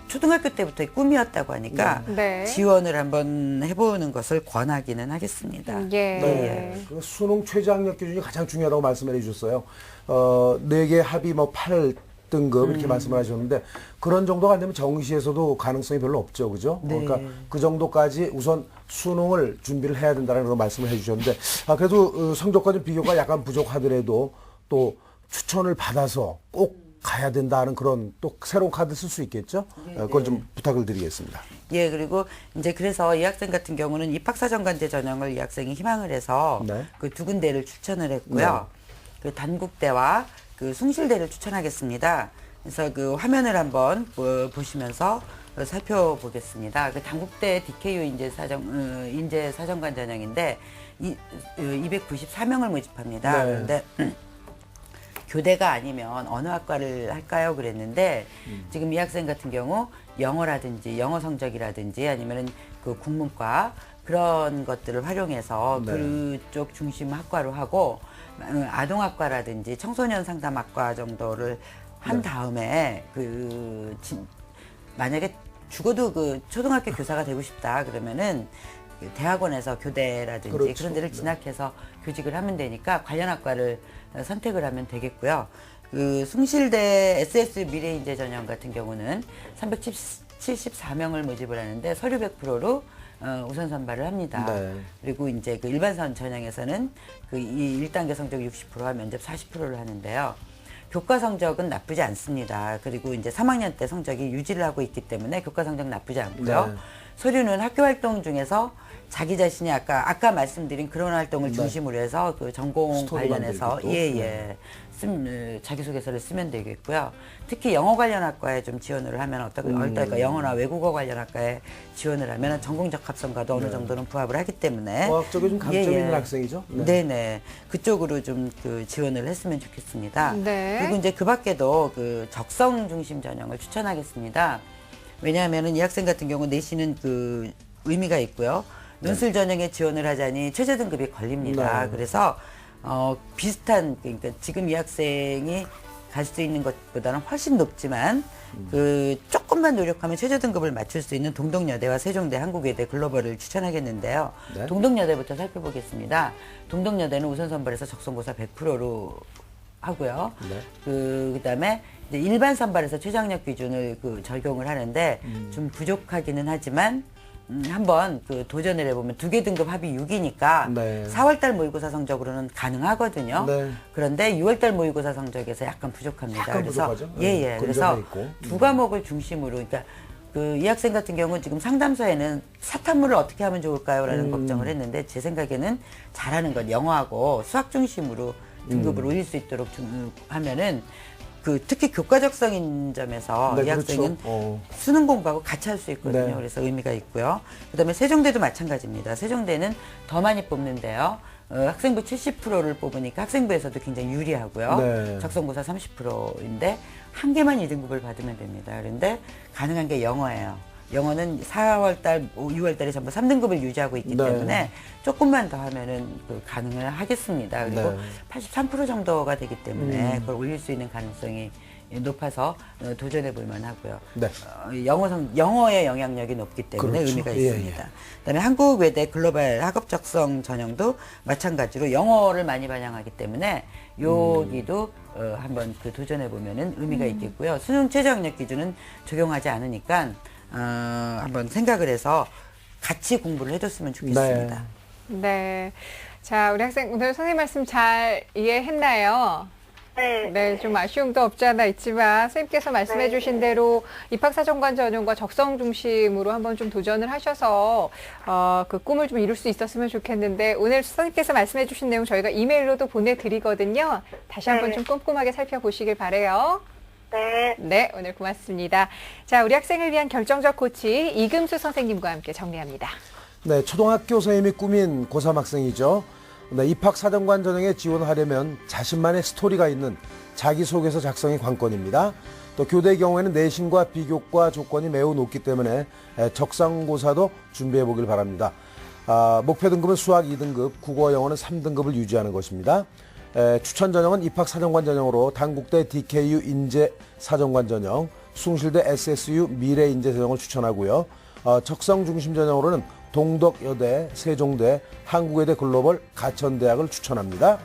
초등학교 때부터의 꿈이었다고 하니까 지원을 한번 해보는 것을 권하기는 하겠습니다. 그 수능 최저학력 기준이 가장 중요하다고 말씀을 해주셨어요. 4개 합이 8등급 이렇게 말씀을 하셨는데 그런 정도가 안 되면 정시에서도 가능성이 별로 없죠, 그죠? 그러니까 그 정도까지 우선 수능을 준비를 해야 된다는 그런 말씀을 해주셨는데 그래도 성적과 좀 비교가 약간 부족하더라도 또 추천을 받아서 꼭 가야 된다는 그런 또 새로운 카드 쓸 수 있겠죠? 그걸 좀 부탁을 드리겠습니다. 예, 그리고 이제 그래서 이 학생 같은 경우는 입학사정관제 전형을 이 학생이 희망을 해서 그 두 군데를 추천을 했고요. 그 단국대와 그 숭실대를 추천하겠습니다. 그래서 그 화면을 한번 보시면서 살펴보겠습니다. 그 단국대 DKU 인재사정관 전형인데 294명을 모집합니다. 그런데 교대가 아니면 어느 학과를 할까요? 그랬는데 지금 이 학생 같은 경우 영어라든지 영어 성적이라든지 아니면은 그 국문과 그런 것들을 활용해서 그쪽 중심 학과로 하고 아동학과라든지 청소년 상담학과 정도를 한 다음에 만약에 죽어도 그 초등학교 교사가 되고 싶다 그러면은 대학원에서 교대라든지 그런 데를 진학해서 교직을 하면 되니까 관련 학과를 선택을 하면 되겠고요. 그 숭실대 SS 미래인재 전형 같은 경우는 374명을 모집을 하는데 서류 100%로 우선 선발을 합니다. 그리고 이제 그 일반선 전형에서는 그 1단계 성적 60%와 면접 40%를 하는데요. 교과 성적은 나쁘지 않습니다. 그리고 이제 3학년 때 성적이 유지를 하고 있기 때문에 교과 성적 나쁘지 않고요. 네. 서류는 학교 활동 중에서 자기 자신이 아까 말씀드린 그런 활동을 중심으로 해서 그 전공 스토리 관련해서 만들기도. 자기소개서를 쓰면 되겠고요. 특히 영어 관련 학과에 좀 지원을 하면 어떨까? 영어나 외국어 관련 학과에 지원을 하면 전공 적합성과도 어느 정도는 부합을 하기 때문에 과학적인 좀 감점 있는 학생이죠. 네네. 그쪽으로 좀 그 지원을 했으면 좋겠습니다. 네. 그리고 이제 그 밖에도 그 적성 중심 전형을 추천하겠습니다. 왜냐하면은 이 학생 같은 경우 내신은 그 의미가 있고요. 논술 전형에 지원을 하자니 최저 등급이 걸립니다. 네. 그래서 비슷한 그러니까 지금 이 학생이 갈 수 있는 것보다는 훨씬 높지만 그 조금만 노력하면 최저 등급을 맞출 수 있는 동덕여대와 세종대, 한국외대, 글로벌을 추천하겠는데요. 네. 동덕여대부터 살펴보겠습니다. 동덕여대는 우선 선발에서 적성고사 100%로 하고요. 네. 그다음에 이제 일반 선발에서 최저학력 기준을 적용을 하는데 좀 부족하기는 하지만 한번 도전을 해보면 2개 등급 합이 6이니까 네. 4월달 모의고사 성적으로는 가능하거든요. 네. 그런데 6월달 모의고사 성적에서 약간 부족합니다. 약간 그래서 부족하죠? 그래서 건전해 있고. 두 과목을 중심으로 그러니까 이 학생 같은 경우 지금 상담서에는 사탐물을 어떻게 하면 좋을까요?라는 걱정을 했는데 제 생각에는 잘하는 건 영어하고 수학 중심으로 등급을 올릴 수 있도록 하면은 특히 교과적성인 점에서 네, 이 학생은 그렇죠. 수능 공부하고 같이 할 수 있거든요. 네. 그래서 의미가 있고요. 그다음에 세종대도 마찬가지입니다. 세종대는 더 많이 뽑는데요. 학생부 70%를 뽑으니까 학생부에서도 굉장히 유리하고요. 네. 적성고사 30%인데 한 개만 2등급을 받으면 됩니다. 그런데 가능한 게 영어예요. 영어는 4월달, 6월달에 전부 3등급을 유지하고 있기 네. 때문에 조금만 더 하면은 가능을 하겠습니다. 그리고 네. 83% 정도가 되기 때문에 그걸 올릴 수 있는 가능성이 높아서 도전해 볼 만하고요. 네. 영어의 영향력이 높기 때문에 그렇죠. 의미가 예, 있습니다. 그다음에 한국외대 글로벌 학업 적성 전형도 마찬가지로 영어를 많이 반영하기 때문에 여기도 한번 도전해 보면은 의미가 있겠고요. 수능 최저학력 기준은 적용하지 않으니까 한번 생각을 해서 같이 공부를 해줬으면 좋겠습니다. 네. 자, 우리 학생 오늘 선생님 말씀 잘 이해했나요? 네. 네, 좀 아쉬움도 없지 않아 있지만 선생님께서 말씀해 주신 대로 입학사정관 전형과 적성 중심으로 한번 좀 도전을 하셔서 그 꿈을 좀 이룰 수 있었으면 좋겠는데 오늘 선생님께서 말씀해 주신 내용 저희가 이메일로도 보내드리거든요. 다시 한번 네. 좀 꼼꼼하게 살펴보시길 바래요. 네. 네, 오늘 고맙습니다. 자, 우리 학생을 위한 결정적 코치 이금수 선생님과 함께 정리합니다. 네, 초등학교 선생님이 꿈인 고3 학생이죠. 네, 입학사정관 전형에 지원하려면 자신만의 스토리가 있는 자기소개서 작성이 관건입니다. 또 교대의 경우에는 내신과 비교과 조건이 매우 높기 때문에 적성고사도 준비해 보길 바랍니다. 목표 등급은 수학 2등급, 국어 영어는 3등급을 유지하는 것입니다. 추천 전형은 입학사정관 전형으로 단국대 DKU 인재사정관 전형, 숭실대 SSU 미래인재 전형을 추천하고요. 적성 중심 전형으로는 동덕여대, 세종대, 한국외대 글로벌 가천대학을 추천합니다.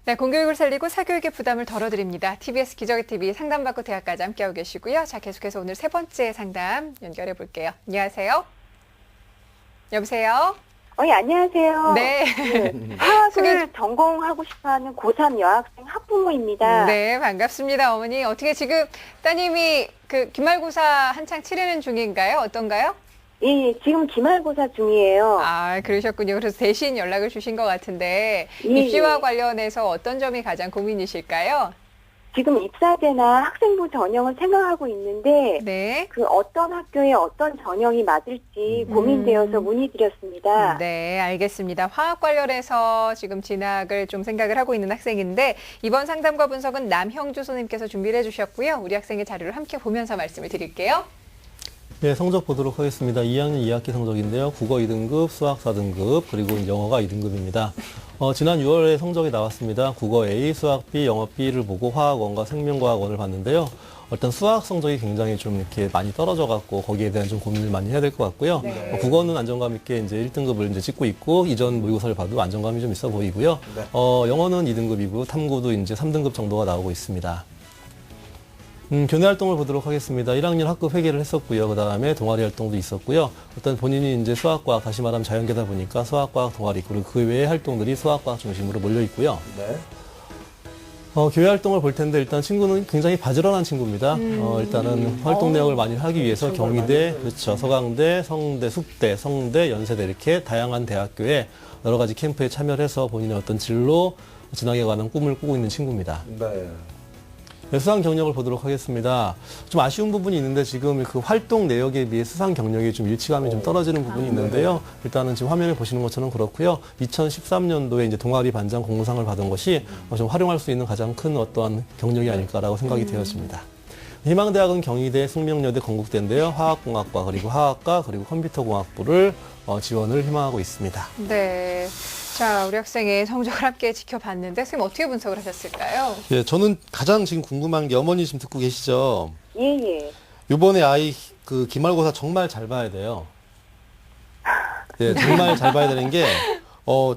네, 공교육을 살리고 사교육의 부담을 덜어드립니다. TBS 기적의 TV 상담받고 대학까지 함께하고 계시고요. 자, 계속해서 오늘 세 번째 상담 연결해 볼게요. 안녕하세요. 여보세요? 예, 안녕하세요. 네. 화학을 전공하고 싶어하는 고3 여학생 학부모입니다. 네, 반갑습니다, 어머니. 어떻게 지금 따님이 기말고사 한창 치르는 중인가요? 어떤가요? 예, 지금 기말고사 중이에요. 아, 그러셨군요. 그래서 대신 연락을 주신 것 같은데 예, 입시와 예. 관련해서 어떤 점이 가장 고민이실까요? 지금 입사제나 학생부 전형을 생각하고 있는데 네. 그 어떤 학교에 어떤 전형이 맞을지 고민되어서 문의드렸습니다. 네, 알겠습니다. 화학 관련해서 지금 진학을 좀 생각을 하고 있는 학생인데 이번 상담과 분석은 남형주 선생님께서 준비를 해주셨고요. 우리 학생의 자료를 함께 보면서 말씀을 드릴게요. 네, 성적 보도록 하겠습니다. 2학년 2학기 성적인데요. 국어 2등급, 수학 4등급, 그리고 영어가 2등급입니다. 지난 6월에 성적이 나왔습니다. 국어 A, 수학 B, 영어 B를 보고 화학원과 생명과학원을 봤는데요. 일단 수학 성적이 굉장히 좀 이렇게 많이 떨어져갖고 거기에 대한 좀 고민을 많이 해야 될 것 같고요. 네. 국어는 안정감 있게 이제 1등급을 이제 찍고 있고 이전 모의고사를 봐도 안정감이 좀 있어 보이고요. 네. 영어는 2등급이고 탐구도 이제 3등급 정도가 나오고 있습니다. 교내 활동을 보도록 하겠습니다. 1학년 학급 회계를 했었고요. 그 다음에 동아리 활동도 있었고요. 일단 본인이 이제 수학과학, 다시 말하면 자연계다 보니까 수학과학 동아리, 그리고 그 외의 활동들이 수학과학 중심으로 몰려 있고요. 네. 교회 활동을 볼 텐데 일단 친구는 굉장히 바지런한 친구입니다. 일단은 활동 내역을 많이 하기 위해서 경희대, 그렇죠, 서강대, 성대, 숙대, 성대, 연세대 이렇게 다양한 대학교에 여러 가지 캠프에 참여를 해서 본인의 어떤 진로 진학에 관한 꿈을 꾸고 있는 친구입니다. 네. 네, 수상 경력을 보도록 하겠습니다. 좀 아쉬운 부분이 있는데 지금 그 활동 내역에 비해 수상 경력이 좀 일치감이 좀 떨어지는 부분이 있는데요. 일단은 지금 화면을 보시는 것처럼 그렇고요. 2013년도에 이제 동아리 반장 공모상을 받은 것이 좀 활용할 수 있는 가장 큰 어떠한 경력이 아닐까라고 생각이 되었습니다. 희망대학은 경희대, 숙명여대, 건국대인데요. 화학공학과, 그리고 화학과, 그리고 컴퓨터공학부를 지원을 희망하고 있습니다. 네. 자, 우리 학생의 성적을 함께 지켜봤는데 선생님 어떻게 분석을 하셨을까요? 예, 저는 가장 지금 궁금한 게 어머니 지금 듣고 계시죠? 예. 이번에 아이 그 기말고사 정말 잘 봐야 돼요. 네, 정말 잘 봐야 되는 게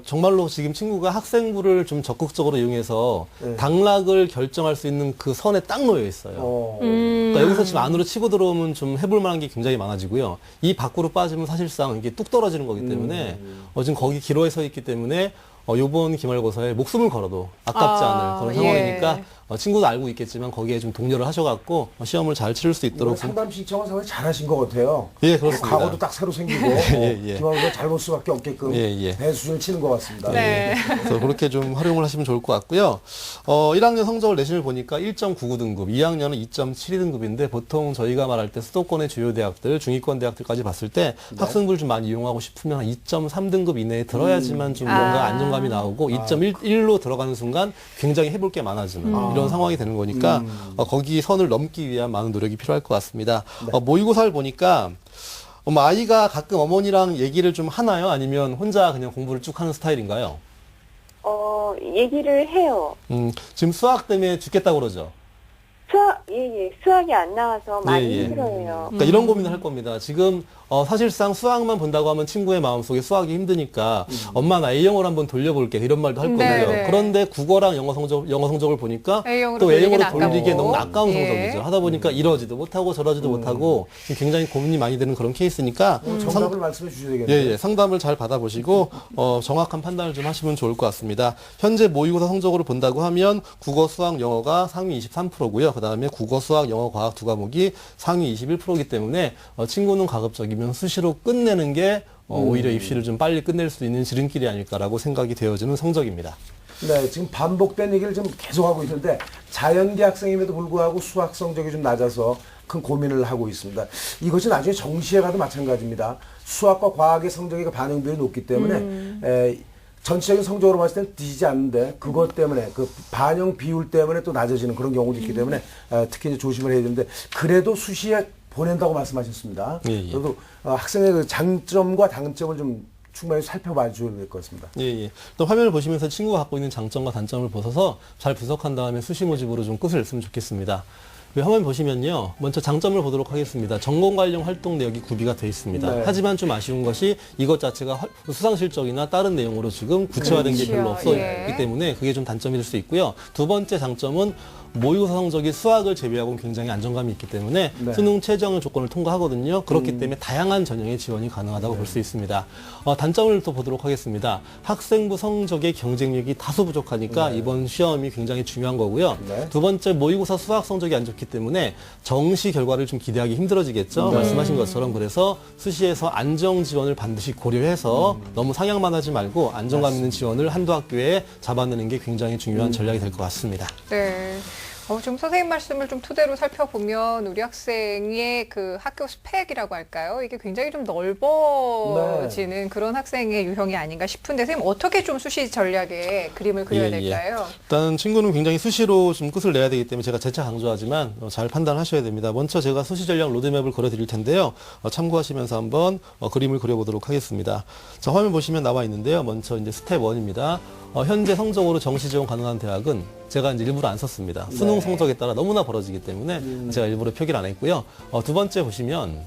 정말로 지금 친구가 학생부를 좀 적극적으로 이용해서 네. 당락을 결정할 수 있는 그 선에 딱 놓여 있어요. 그러니까 여기서 지금 안으로 치고 들어오면 좀 해볼 만한 게 굉장히 많아지고요. 이 밖으로 빠지면 사실상 이게 뚝 떨어지는 거기 때문에 지금 거기 기로에 서 있기 때문에 요번 기말고사에 목숨을 걸어도 아깝지 않을 그런 상황이니까 친구도 알고 있겠지만 거기에 좀 독려를 하셔갖고 시험을 잘 치를 수 있도록. 상담 신청은 상당히 잘하신 것 같아요. 예, 그렇습니다. 각오도 딱 새로 생기고 예. 기말고사 잘 볼 수밖에 없게끔 배수준을 치는 것 같습니다. 네. 그래서 그렇게 좀 활용을 하시면 좋을 것 같고요. 1학년 성적을 내신을 보니까 1.99등급, 2학년은 2.72등급인데 보통 저희가 말할 때 수도권의 주요 대학들, 중위권 대학들까지 봤을 때 학생부를 좀 많이 이용하고 싶으면 한 2.3등급 이내에 들어야지만 좀 뭔가 안정감이 나오고 2.1로 들어가는 순간 굉장히 해볼 게 많아지는 이런 상황이 되는 거니까 거기 선을 넘기 위한 많은 노력이 필요할 것 같습니다. 모의고사를 보니까 아이가 가끔 어머니랑 얘기를 좀 하나요? 아니면 혼자 그냥 공부를 쭉 하는 스타일인가요? 얘기를 해요. 지금 수학 때문에 죽겠다고 그러죠? 수학이 안 나와서 많이 예. 힘들어요. 그러니까 이런 고민을 할 겁니다. 지금 사실상 수학만 본다고 하면 친구의 마음속에 수학이 힘드니까 엄마 나 A영어로 한번 돌려볼게 이런 말도 할 거고요. 네. 그런데 국어랑 영어 성적을 보니까 A영어로 또 A영어로 돌리기는 돌리기에 아까워. 너무 아까운 예. 성적이죠. 하다 보니까 이러지도 못하고 저러지도 못하고 굉장히 고민이 많이 되는 그런 케이스니까 정답을 말씀해 주셔야 되겠네요. 예, 상담을 잘 받아보시고 정확한 판단을 좀 하시면 좋을 것 같습니다. 현재 모의고사 성적으로 본다고 하면 국어, 수학, 영어가 상위 23%고요. 그 다음에 국어, 수학, 영어, 과학 두 과목이 상위 21%이기 때문에 친구는 가급적이면 수시로 끝내는 게 오히려 입시를 좀 빨리 끝낼 수 있는 지름길이 아닐까라고 생각이 되어지는 성적입니다. 네, 지금 반복된 얘기를 좀 계속하고 있는데 자연계 학생임에도 불구하고 수학 성적이 좀 낮아서 큰 고민을 하고 있습니다. 이것이 나중에 정시에 가도 마찬가지입니다. 수학과 과학의 성적이 반응 비율이 높기 때문에 전체적인 성적으로 봤을 때는 뒤지지 않는데 그것 때문에 그 반영 비율 때문에 또 낮아지는 그런 경우도 있기 때문에 특히 이제 조심을 해야 되는데 그래도 수시에 보낸다고 말씀하셨습니다. 예. 그래도 학생의 그 장점과 단점을 좀 충분히 살펴봐 줘야 될 것 같습니다. 예. 또 화면을 보시면서 친구가 갖고 있는 장점과 단점을 보셔서 잘 분석한 다음에 수시 모집으로 좀 끝을 냈으면 좋겠습니다. 화면 보시면요. 먼저 장점을 보도록 하겠습니다. 전공 관련 활동 내역이 구비가 되어 있습니다. 네. 하지만 좀 아쉬운 것이 이것 자체가 수상 실적이나 다른 내용으로 지금 구체화된 게 별로 없었기 때문에 그게 좀 단점일 수 있고요. 두 번째 장점은 모의고사 성적이 수학을 제외하고는 굉장히 안정감이 있기 때문에 수능 최저의 조건을 통과하거든요. 그렇기 때문에 다양한 전형의 지원이 가능하다고 볼 수 있습니다. 단점을 또 보도록 하겠습니다. 학생부 성적의 경쟁력이 다소 부족하니까 이번 시험이 굉장히 중요한 거고요. 두 번째 모의고사 수학 성적이 안 좋기 때문에 정시 결과를 좀 기대하기 힘들어지겠죠. 말씀하신 것처럼 그래서 수시에서 안정 지원을 반드시 고려해서 너무 상향만 하지 말고 안정감 있는 지원을 한두 학교에 잡아내는 게 굉장히 중요한 전략이 될 것 같습니다. 네. 지금 선생님 말씀을 좀 토대로 살펴보면 우리 학생의 그 학교 스펙이라고 할까요? 이게 굉장히 좀 넓어지는 그런 학생의 유형이 아닌가 싶은데 선생님 어떻게 좀 수시 전략에 그림을 그려야 될까요? 일단 친구는 굉장히 수시로 좀 끝을 내야 되기 때문에 제가 재차 강조하지만 잘 판단하셔야 됩니다. 먼저 제가 수시 전략 로드맵을 그려드릴 텐데요. 참고하시면서 한번 그림을 그려보도록 하겠습니다. 자, 화면 보시면 나와 있는데요. 먼저 이제 스텝 1입니다. 현재 성적으로 정시 지원 가능한 대학은 제가 이제 일부러 안 썼습니다. 수능 성적에 따라 너무나 벌어지기 때문에 제가 일부러 표기를 안 했고요. 두 번째 보시면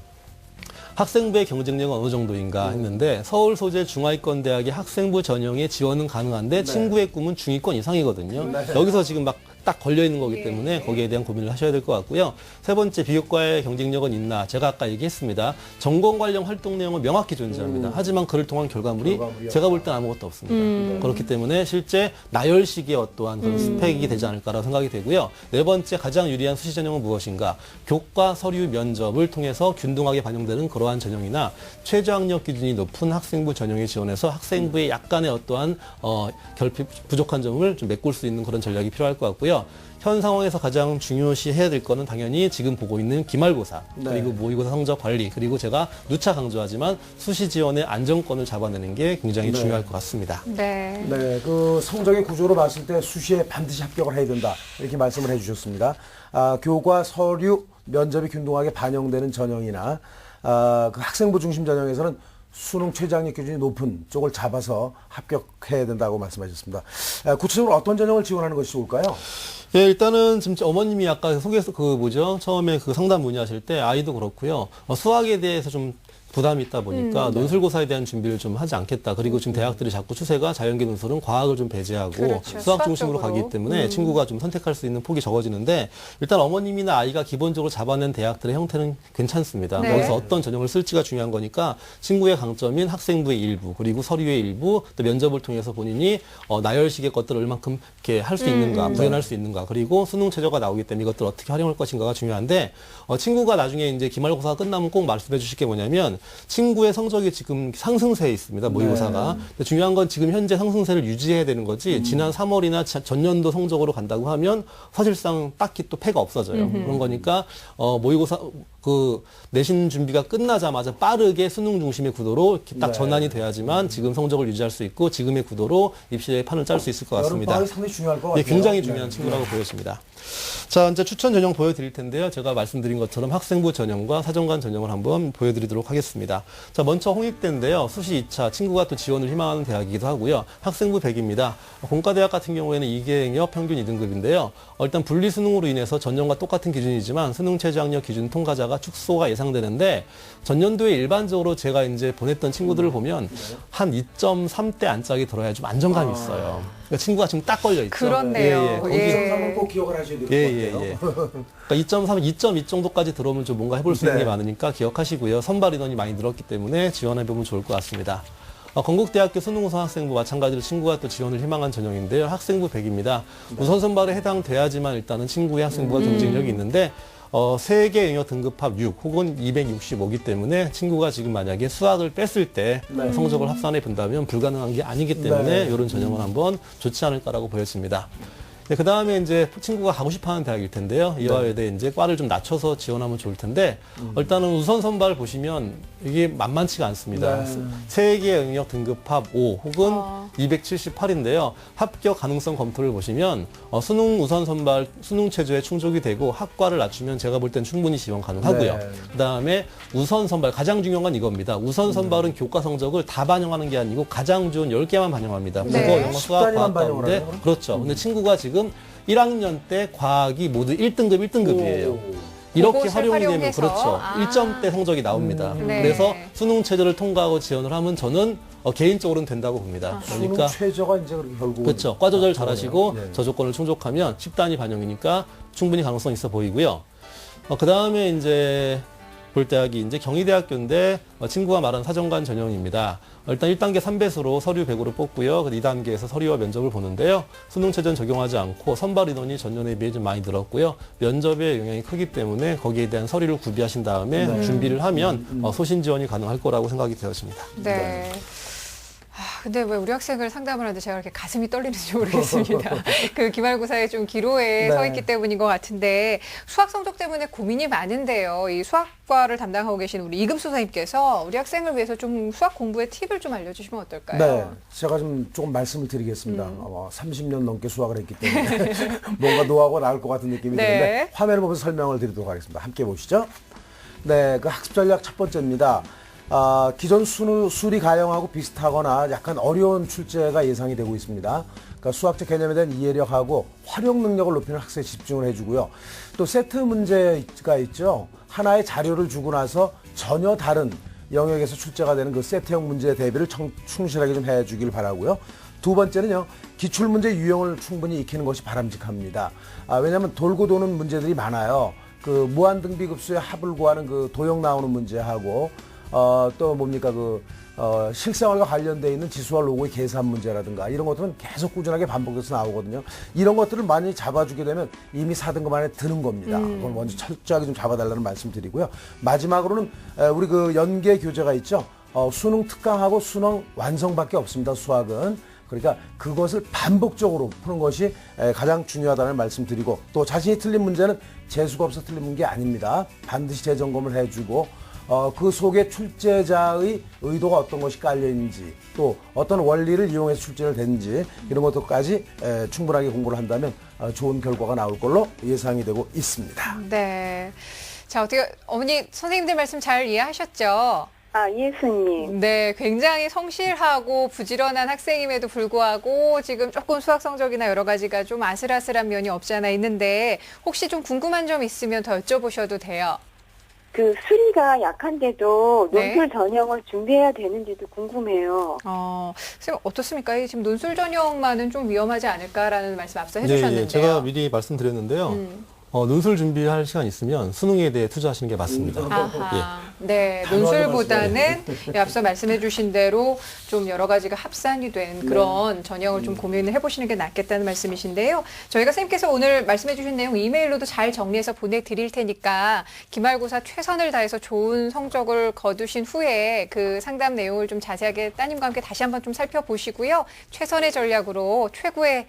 학생부의 경쟁력은 어느 정도인가 했는데 서울 소재 중하위권 대학의 학생부 전형에 지원은 가능한데 친구의 꿈은 중위권 이상이거든요. 여기서 지금 막 딱 걸려 있는 거기 때문에 거기에 대한 고민을 하셔야 될 것 같고요. 세 번째, 비교과의 경쟁력은 있나? 제가 아까 얘기했습니다. 전공 관련 활동 내용은 명확히 존재합니다. 하지만 그를 통한 결과물이 제가 볼 땐 아무것도 없습니다. 그렇기 때문에 실제 나열식의 어떠한 그런 스펙이 되지 않을까라고 생각이 되고요. 네 번째, 가장 유리한 수시 전형은 무엇인가? 교과, 서류, 면접을 통해서 균등하게 반영되는 그러한 전형이나 최저학력 기준이 높은 학생부 전형에 지원해서 학생부의 약간의 어떠한 결핍 부족한 점을 좀 메꿀 수 있는 그런 전략이 필요할 것 같고요. 현 상황에서 가장 중요시 해야 될 거는 당연히 지금 보고 있는 기말고사, 그리고 모의고사 성적 관리, 그리고 제가 누차 강조하지만 수시 지원의 안정권을 잡아내는 게 굉장히 중요할 것 같습니다. 네. 네, 그 성적의 구조로 봤을 때 수시에 반드시 합격을 해야 된다. 이렇게 말씀을 해주셨습니다. 교과, 서류, 면접이 균등하게 반영되는 전형이나 그 학생부 중심 전형에서는 수능 최저학력 기준이 높은 쪽을 잡아서 합격해야 된다고 말씀하셨습니다. 구체적으로 어떤 전형을 지원하는 것이 좋을까요? 예, 일단은 지금 어머님이 아까 소개해서 처음에 그 상담 문의하실 때 아이도 그렇고요. 수학에 대해서 좀 부담이 있다 보니까 논술고사에 대한 준비를 좀 하지 않겠다. 그리고 지금 대학들이 자꾸 추세가 자연계 논술은 과학을 좀 배제하고 그렇죠. 수학 중심으로 수학적으로. 가기 때문에 친구가 좀 선택할 수 있는 폭이 적어지는데 일단 어머님이나 아이가 기본적으로 잡아낸 대학들의 형태는 괜찮습니다. 네. 거기서 어떤 전형을 쓸지가 중요한 거니까 친구의 강점인 학생부의 일부 그리고 서류의 일부 또 면접을 통해서 본인이 나열식의 것들을 얼만큼 이렇게 할 수 있는가 구현할 수 있는가 그리고 수능 최저가 나오기 때문에 이것들을 어떻게 활용할 것인가가 중요한데 친구가 나중에 이제 기말고사가 끝나면 꼭 말씀해 주실 게 뭐냐면 친구의 성적이 지금 상승세에 있습니다. 모의고사가. 근데 중요한 건 지금 현재 상승세를 유지해야 되는 거지 지난 3월이나 전년도 성적으로 간다고 하면 사실상 딱히 또 패가 없어져요. 그런 거니까 모의고사 그 내신 준비가 끝나자마자 빠르게 수능 중심의 구도로 이렇게 딱 전환이 돼야지만 지금 성적을 유지할 수 있고 지금의 구도로 입시의 판을 짤 수 있을 것 같습니다. 여름방학이 상당히 중요할 것 같아요. 예, 굉장히 중요한 친구라고 보여집니다. 자, 이제 추천 전형 보여드릴 텐데요. 제가 말씀드린 것처럼 학생부 전형과 사정관 전형을 한번 보여드리도록 하겠습니다. 자, 먼저 홍익대인데요. 수시 2차 친구가 또 지원을 희망하는 대학이기도 하고요. 학생부 100입니다. 공과대학 같은 경우에는 2개행여 평균 2등급인데요. 일단 분리수능으로 인해서 전년과 똑같은 기준이지만 수능 최저학력 기준 통과자가 축소가 예상되는데 전년도에 일반적으로 제가 이제 보냈던 친구들을 보면 한 2.3대 안짝이 들어야 좀 안정감이 있어요. 그러니까 친구가 지금 딱 걸려 있죠. 그렇네요. 거기 상상은 꼭 기억을 하셔야 될 것 같아요. 그러니까 2.3, 2.2 정도까지 들어오면 좀 뭔가 해볼 수 있는 게 많으니까 기억하시고요. 선발 인원이 많이 늘었기 때문에 지원해보면 좋을 것 같습니다. 건국대학교 수능 우선 학생부 마찬가지로 친구가 또 지원을 희망한 전형인데요. 학생부 100입니다. 우선 선발에 해당돼야지만 일단은 친구의 학생부가 경쟁력이 있는데 3개 영역 등급합 6 혹은 265이기 때문에 친구가 지금 만약에 수학을 뺐을 때 성적을 합산해 본다면 불가능한 게 아니기 때문에 이런 전형은 한번 좋지 않을까라고 보여집니다. 네, 그 다음에 이제 친구가 가고 싶어 하는 대학일 텐데요. 이화여대 이제 과를 좀 낮춰서 지원하면 좋을 텐데, 일단은 우선 선발 보시면 이게 만만치가 않습니다. 세 개 영역 등급합 5 혹은 278인데요. 합격 가능성 검토를 보시면, 수능 우선 선발, 수능 체제에 충족이 되고 학과를 낮추면 제가 볼 땐 충분히 지원 가능하고요. 그 다음에 우선 선발, 가장 중요한 건 이겁니다. 우선 선발은 교과 성적을 다 반영하는 게 아니고 가장 좋은 10개만 반영합니다. 국어, 영어, 수학, 과학 가운데. 그렇죠. 근데 친구가 지금 1학년 때 과학이 모두 1등급, 1등급이에요. 이렇게 활용이 되면 그렇죠. 1점대 성적이 나옵니다. 그래서 수능 체제를 통과하고 지원을 하면 저는 개인적으로는 된다고 봅니다. 그러니까 수능 최저가 이제 결국 그렇죠. 과 조절 잘하시고 저 조건을 충족하면 10단위 반영이니까 충분히 가능성 있어 보이고요. 그 다음에 이제 볼 대학이 이제 경희대학교인데 친구가 말한 사정관 전형입니다. 일단 1단계 3배수로 서류 100으로 뽑고요. 2단계에서 서류와 면접을 보는데요. 수능 체전 적용하지 않고 선발 인원이 전년에 비해 좀 많이 늘었고요. 면접에 영향이 크기 때문에 거기에 대한 서류를 구비하신 다음에 준비를 하면 소신 지원이 가능할 거라고 생각이 되어집니다. 네. 근데 왜 우리 학생을 상담을 하는데 제가 이렇게 가슴이 떨리는지 모르겠습니다. 그 기말고사에 좀 기로에 네. 서 있기 때문인 것 같은데 수학 성적 때문에 고민이 많은데요. 이 수학과를 담당하고 계신 우리 이금수 선생님께서 우리 학생을 위해서 좀 수학 공부의 팁을 좀 알려주시면 어떨까요? 네, 제가 좀 조금 말씀을 드리겠습니다. 30년 넘게 수학을 했기 때문에 뭔가 노하우가 나올 것 같은 느낌이 네. 드는데 화면을 보면서 설명을 드리도록 하겠습니다. 함께 보시죠. 네, 그 학습 전략 첫 번째입니다. 기존 수리 가형하고 비슷하거나 약간 어려운 출제가 예상이 되고 있습니다. 그러니까 수학적 개념에 대한 이해력하고 활용 능력을 높이는 학생에 집중을 해주고요. 또 세트 문제가 있죠. 하나의 자료를 주고 나서 전혀 다른 영역에서 출제가 되는 그 세트형 문제 대비를 충실하게 좀 해주길 바라고요. 두 번째는요, 기출문제 유형을 충분히 익히는 것이 바람직합니다. 왜냐하면 돌고 도는 문제들이 많아요. 그 무한등비급수의 합을 구하는 그 도형 나오는 문제하고 또 뭡니까 실생활과 관련되어 있는 지수와 로고의 계산 문제라든가 이런 것들은 계속 꾸준하게 반복돼서 나오거든요. 이런 것들을 많이 잡아주게 되면 이미 4등급 안에 드는 겁니다. 그걸 먼저 철저하게 좀 잡아달라는 말씀 드리고요. 마지막으로는 우리 그 연계 교재가 있죠. 수능 특강하고 수능 완성밖에 없습니다. 수학은. 그러니까 그것을 반복적으로 푸는 것이 가장 중요하다는 말씀 드리고, 또 자신이 틀린 문제는 재수가 없어 틀린 게 아닙니다. 반드시 재점검을 해주고 그 속에 출제자의 의도가 어떤 것이 깔려있는지, 또 어떤 원리를 이용해서 출제를 됐는지 이런 것들까지 충분하게 공부를 한다면 좋은 결과가 나올 걸로 예상이 되고 있습니다. 네. 자, 어떻게 어머니 선생님들 말씀 잘 이해하셨죠? 예수님. 네, 굉장히 성실하고 부지런한 학생임에도 불구하고 지금 조금 수학 성적이나 여러 가지가 좀 아슬아슬한 면이 없지 않아 있는데 혹시 좀 궁금한 점 있으면 더 여쭤보셔도 돼요. 그 수리가 약한데도 네. 논술 전형을 준비해야 되는지도 궁금해요. 선생님 어떻습니까? 이 지금 논술 전형만은 좀 위험하지 않을까라는 말씀 앞서 해주셨는데요. 예, 제가 미리 말씀드렸는데요. 논술 준비할 시간 있으면 수능에 대해 투자하시는 게 맞습니다. 아하. 네, 단호하게 논술보다는 앞서 말씀해 주신 대로 좀 여러 가지가 합산이 된 그런 전형을 좀 고민을 해보시는 게 낫겠다는 말씀이신데요. 저희가 선생님께서 오늘 말씀해 주신 내용 이메일로도 잘 정리해서 보내드릴 테니까 기말고사 최선을 다해서 좋은 성적을 거두신 후에 그 상담 내용을 좀 자세하게 따님과 함께 다시 한번 좀 살펴보시고요. 최선의 전략으로 최고의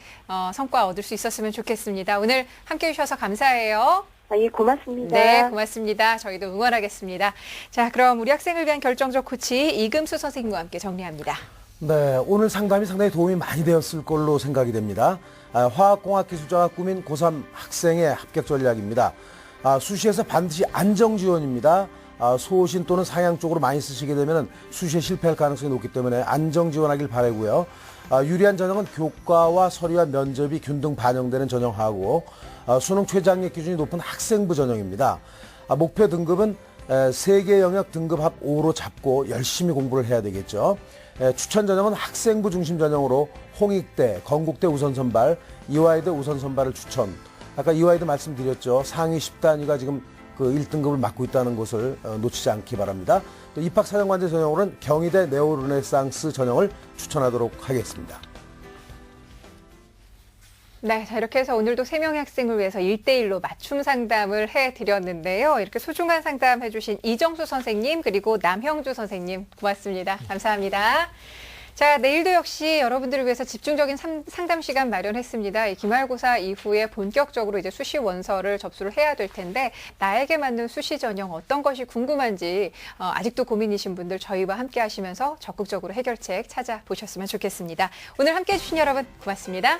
성과 얻을 수 있었으면 좋겠습니다. 오늘 함께 해주셔서 감사해요. 예, 고맙습니다. 네, 고맙습니다. 저희도 응원하겠습니다. 자, 그럼 우리 학생을 위한 결정적 코치 이금수 선생님과 함께 정리합니다. 네, 오늘 상담이 상당히 도움이 많이 되었을 걸로 생각이 됩니다. 화학공학기술자가 꾸민 고3 학생의 합격 전략입니다. 수시에서 반드시 안정지원입니다. 소신 또는 상향 쪽으로 많이 쓰시게 되면 수시에 실패할 가능성이 높기 때문에 안정지원하길 바라고요. 유리한 전형은 교과와 서류와 면접이 균등 반영되는 전형하고 수능 최저학력 기준이 높은 학생부 전형입니다. 목표 등급은 세계 영역 등급 합 5로 잡고 열심히 공부를 해야 되겠죠. 추천 전형은 학생부 중심 전형으로 홍익대, 건국대 우선 선발, 이화여대 우선 선발을 추천. 아까 이화여대 말씀드렸죠. 상위 10단위가 지금 그 1등급을 맡고 있다는 것을 놓치지 않기 바랍니다. 또 입학사정관제 전형으로는 경희대 네오르네상스 전형을 추천하도록 하겠습니다. 네, 자 이렇게 해서 오늘도 3명의 학생을 위해서 1대1로 맞춤 상담을 해드렸는데요. 이렇게 소중한 상담 해주신 이정수 선생님 그리고 남형주 선생님 고맙습니다. 감사합니다. 자, 내일도 역시 여러분들을 위해서 집중적인 상담 시간 마련했습니다. 이 기말고사 이후에 본격적으로 이제 수시 원서를 접수를 해야 될 텐데 나에게 맞는 수시 전형 어떤 것이 궁금한지 아직도 고민이신 분들 저희와 함께 하시면서 적극적으로 해결책 찾아보셨으면 좋겠습니다. 오늘 함께 해주신 여러분 고맙습니다.